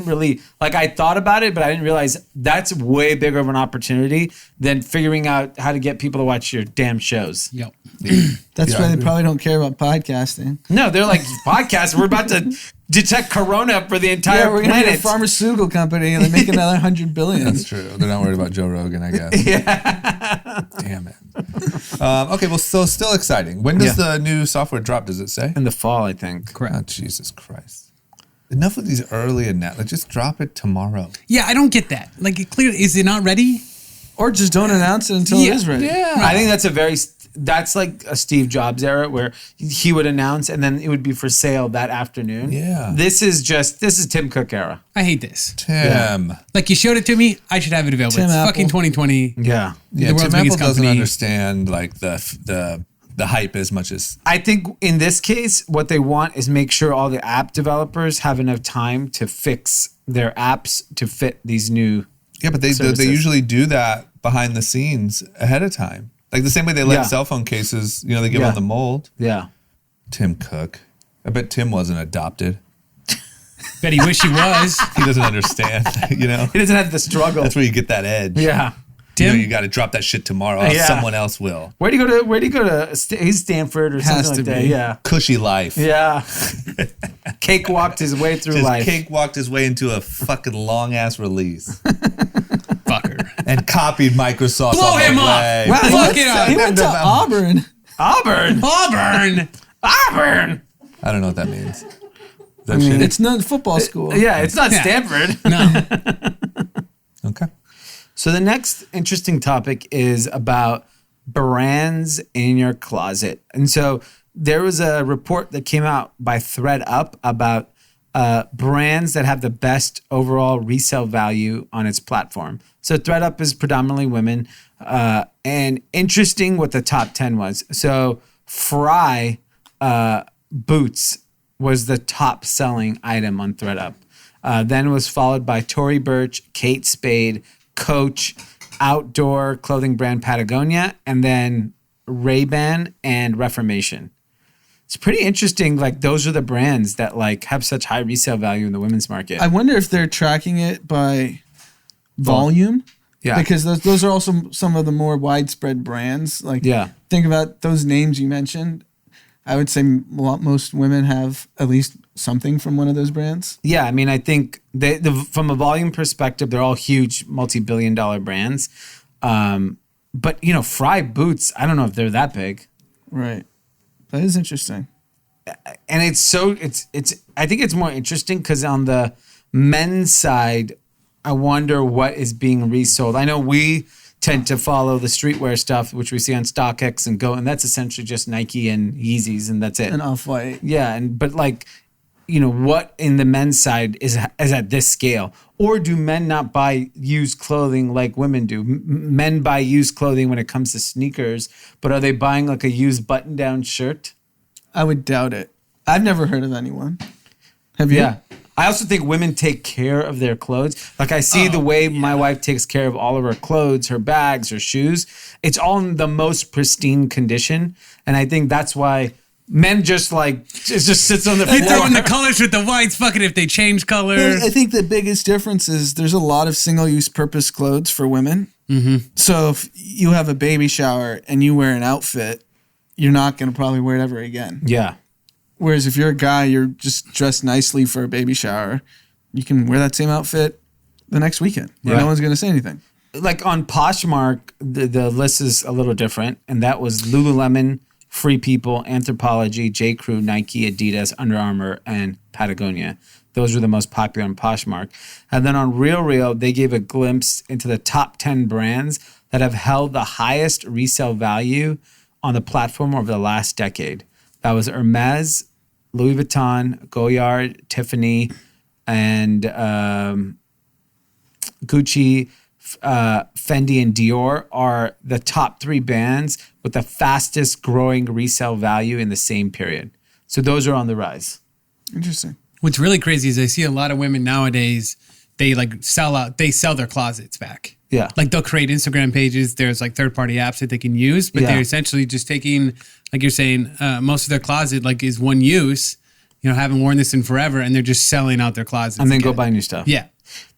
really, I thought about it, but I didn't realize that's way bigger of an opportunity than figuring out how to get people to watch your damn shows. Yep. That's why they probably don't care about podcasting. No, they're like, podcast, we're about to detect corona for the entire We're gonna be a planet. pharmaceutical company and they make another $100 billion. That's true. They're not worried about Joe Rogan, I guess. Yeah. Damn it. Okay, well, so still exciting. When does the new software drop? Does it say? In the fall, I think. Correct. Oh, Jesus Christ. Enough of these early and that. Just drop it tomorrow. Yeah, I don't get that. Clearly, is it not ready? Or just don't announce it until it is ready. Yeah. I think that's like a Steve Jobs era where he would announce and then it would be for sale that afternoon. Yeah. This is Tim Cook era. I hate this. Tim. You showed it to me, I should have it available. Tim It's Apple. fucking 2020. Yeah. Yeah, The world's Tim Apple biggest doesn't company. understand the hype as much as I think in this case, what they want is make sure all the app developers have enough time to fix their apps to fit these new but they services. usually do that behind the scenes ahead of time. Like the same way they let Yeah. cell phone cases, they give Yeah. them the mold. Yeah. Tim Cook. I bet Tim wasn't adopted. Bet he wish he was. He doesn't understand, He doesn't have the struggle. That's where you get that edge. Yeah. Tim? You got to drop that shit tomorrow. Else Yeah. someone else will. Where'd he go to? He's Stanford or Has something to like that. be. Yeah. Cushy life. Yeah. Cakewalked his way through Just life. cakewalked his way into a fucking long ass release Fucker. and copied Microsoft. Blow on the him up. way. Wow, Fuck it up. he went to Auburn. Auburn. Auburn. Auburn. I don't know what that means. Is that shitty? It's not football school. Yeah, it's not Yeah. Stanford. No. Okay. So the next interesting topic is about brands in your closet. And so there was a report that came out by ThredUp about brands that have the best overall resale value on its platform. So ThredUp is predominantly women. And interesting what the top 10 was. So Fry boots was the top selling item on ThredUp. Then was followed by Tory Burch, Kate Spade, Coach, outdoor clothing brand Patagonia, and then Ray-Ban and Reformation. It's pretty interesting. Those are the brands that have such high resale value in the women's market. I wonder if they're tracking it by volume. Yeah. Because those are also some of the more widespread brands. Like, Yeah. think about those names you mentioned. I would say most women have at least something from one of those brands. Yeah, I mean, I think from a volume perspective, they're all huge, multi-billion-dollar brands. But Fry boots, I don't know if they're that big. Right. That is interesting. And I think it's more interesting because on the men's side, I wonder what is being resold. I know we tend to follow the streetwear stuff, which we see on StockX and Go, and that's essentially just Nike and Yeezys, and that's it. And Off-White. Yeah, but what in the men's side is at this scale? Or do men not buy used clothing like women do? Men buy used clothing when it comes to sneakers, but are they buying like a used button-down shirt? I would doubt it. I've never heard of anyone. Have you? Yeah. I also think women take care of their clothes. Like I see the way my wife takes care of all of her clothes, her bags, her shoes. It's all in the most pristine condition. And I think that's why men it just sits on the floor. You throw in the colors with the whites, fucking if they change color. I think the biggest difference is there's a lot of single-use purpose clothes for women. Mm-hmm. So if you have a baby shower and you wear an outfit, you're not going to probably wear it ever again. Yeah. Whereas if you're a guy, you're just dressed nicely for a baby shower, you can wear that same outfit the next weekend. Yeah. No one's going to say anything. Like on Poshmark, the list is a little different. And that was Lululemon, Free People, Anthropologie, J. Crew, Nike, Adidas, Under Armour, and Patagonia. Those were the most popular on Poshmark. And then on RealReal, they gave a glimpse into the top 10 brands that have held the highest resale value on the platform over the last decade. That was Hermes, Louis Vuitton, Goyard, Tiffany, and Gucci, Fendi, and Dior are the top 3 brands with the fastest growing resale value in the same period. So those are on the rise. Interesting. What's really crazy is I see a lot of women nowadays, they sell their closets back. Yeah. Like they'll create Instagram pages. There's like third-party apps that they can use, but they're essentially just taking, like you're saying, most of their closet is one use, haven't worn this in forever, and they're just selling out their closets. And then again. go buy new stuff. Yeah.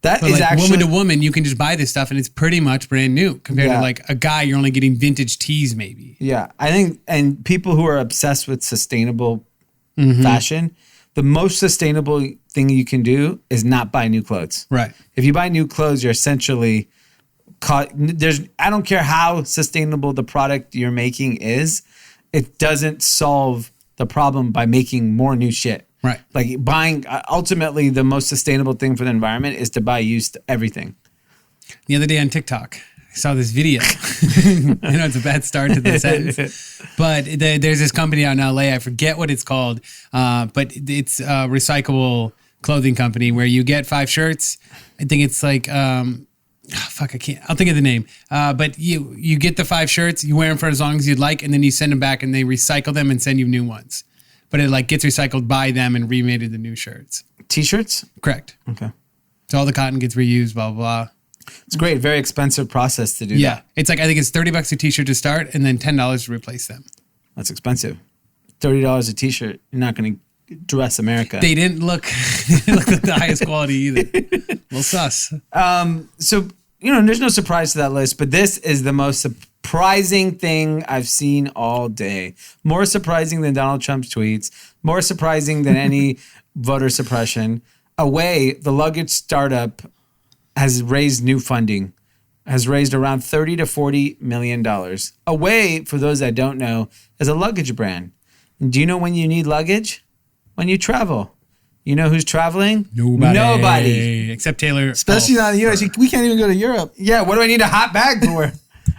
That But is actually woman to woman, you can just buy this stuff and it's pretty much brand new compared to like a guy, you're only getting vintage tees maybe. Yeah. I think, and people who are obsessed with sustainable fashion, the most sustainable thing you can do is not buy new clothes. Right. If you buy new clothes, you're essentially I don't care how sustainable the product you're making is, it doesn't solve the problem by making more new shit. Right. Like buying, ultimately, the most sustainable thing for the environment is to buy used everything. The other day on TikTok, I saw this video. It's a bad start to the sentence. But there's this company out in LA, I forget what it's called, but it's a recyclable clothing company where you get 5 shirts. I think it's like... I can't. I'll think of the name. But you get the 5 shirts, you wear them for as long as you'd like, and then you send them back and they recycle them and send you new ones. But it gets recycled by them and remade into new shirts. T-shirts? Correct. Okay. So all the cotton gets reused, blah, blah, blah. It's great. Very expensive process to do that. It's I think it's $30 a t-shirt to start and then $10 to replace them. That's expensive. $30 a t-shirt. You're not going to dress America. They didn't look like the highest quality either. Well, sus. So, there's no surprise to that list, but this is the most surprising thing I've seen all day. More surprising than Donald Trump's tweets. More surprising than any voter suppression. Away, the luggage startup has raised new funding, has raised around $30 to $40 million. Away, for those that don't know, is a luggage brand. And do you know when you need luggage? When you travel. You know who's traveling? Nobody. Except Taylor. Especially not in the US. We can't even go to Europe. Yeah, what do I need a hot bag for?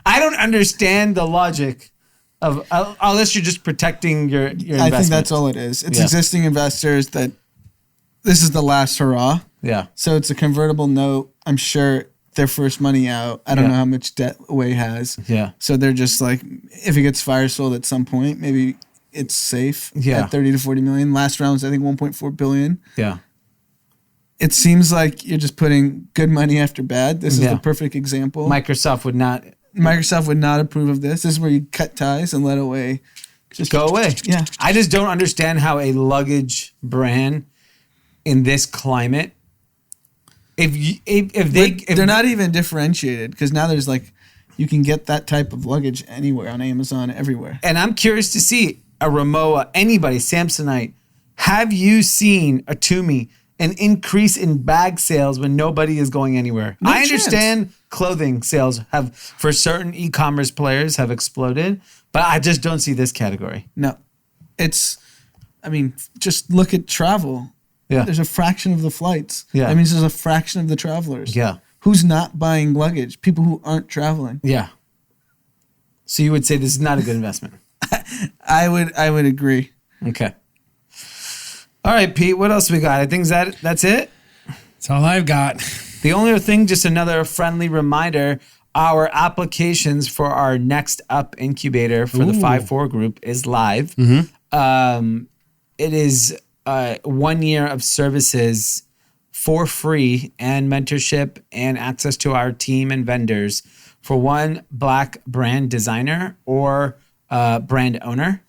I don't understand the logic of, unless you're just protecting your investment. I think that's all it is. It's existing investors that this is the last hurrah. Yeah. So it's a convertible note. I'm sure their first money out. I don't know how much debt Away has. Yeah. So they're just like, if it gets fire sold at some point, maybe it's safe at 30 to 40 million. Last round was, I think, 1.4 billion. Yeah. It seems like you're just putting good money after bad. This is the perfect example. Microsoft would not approve of this. This is where you cut ties and let Away just go away. Yeah. I just don't understand how a luggage brand in this climate They're not even differentiated because now there's like you can get that type of luggage anywhere on Amazon, everywhere. And I'm curious to see a Rimowa, anybody, Samsonite. Have you seen a Tumi an increase in bag sales when nobody is going anywhere? No I chance. understand clothing sales have, for certain e-commerce players, have exploded, but I just don't see this category. No, just look at travel. Yeah. There's a fraction of the flights. Yeah. That means there's a fraction of the travelers. Yeah. Who's not buying luggage? People who aren't traveling. Yeah. So you would say this is not a good investment? I would agree. Okay. All right, Pete, what else we got? I think that's it. That's all I've got. The only other thing, just another friendly reminder, our applications for our Next Up incubator for the 5-4 group is live. It is 1 year of services for free and mentorship and access to our team and vendors for one Black brand designer or brand owner.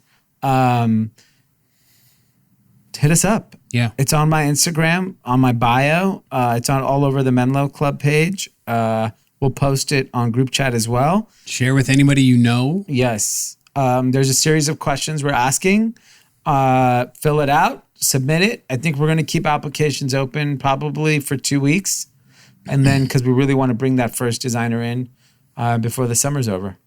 Hit us up. Yeah. It's on my Instagram, on my bio. It's on all over the Menlo Club page. We'll post it on group chat as well. Share with anybody you know. Yes. There's a series of questions we're asking. Fill it out, submit it. I think we're going to keep applications open probably for 2 weeks. And then because we really want to bring that first designer in before the summer's over.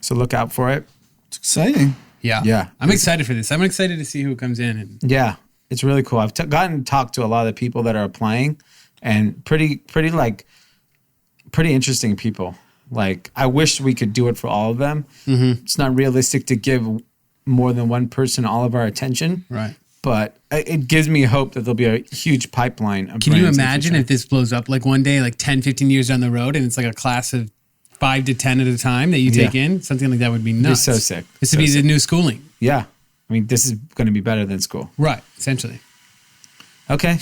So look out for it. It's exciting. Yeah. Yeah. I'm excited for this. I'm excited to see who comes in. And Yeah. It's really cool. I've gotten to talk to a lot of the people that are applying and pretty interesting people. Like, I wish we could do it for all of them. Mm-hmm. It's not realistic to give more than one person all of our attention. right. But it gives me hope that there'll be a huge pipeline of Can you brands in the imagine future. if this blows up like one day, like 10, 15 years down the road, and it's like a class of 5 to 10 at a time that you take in? Something like that would be nuts. so sick. This would be the new schooling. Yeah. I mean, this is going to be better than school. Right. Essentially. Okay.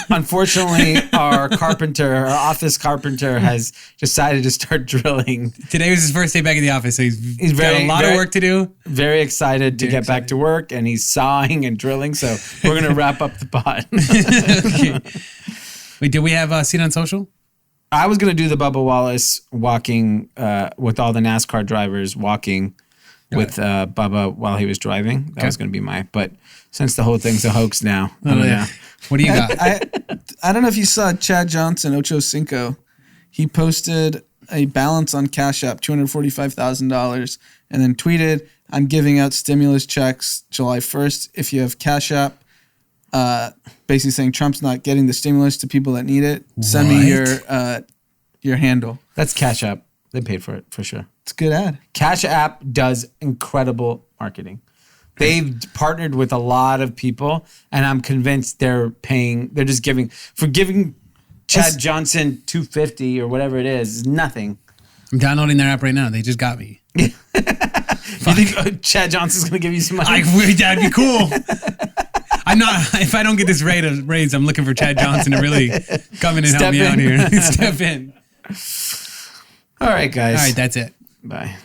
Unfortunately, our office carpenter has decided to start drilling. Today was his first day back in the office, so he's got a lot of work to do. Very excited to get back to work, and he's sawing and drilling. So we're going to wrap up the pod. Okay. Wait, did we have Seen on Social? I was going to do the Bubba Wallace walking with all the NASCAR drivers walking with Bubba while he was driving. That was going to be but since the whole thing's a hoax now. Yeah. What do you got? I don't know if you saw Chad Johnson, Ocho Cinco. He posted a balance on Cash App, $245,000, and then tweeted, "I'm giving out stimulus checks July 1st. If you have Cash App," basically saying Trump's not getting the stimulus to people that need it. Send me your handle. That's Cash App. They paid for it for sure. It's a good ad. Cash App does incredible marketing. They've partnered with a lot of people, and I'm convinced they're just giving Chad Johnson $250 or whatever it is nothing. I'm downloading their app right now. They just got me. You think Chad Johnson's going to give you some money? That'd be cool. I'm not. If I don't get this raise, I'm looking for Chad Johnson to really come in and help me out here. Step in. All right, guys. All right, that's it. Bye.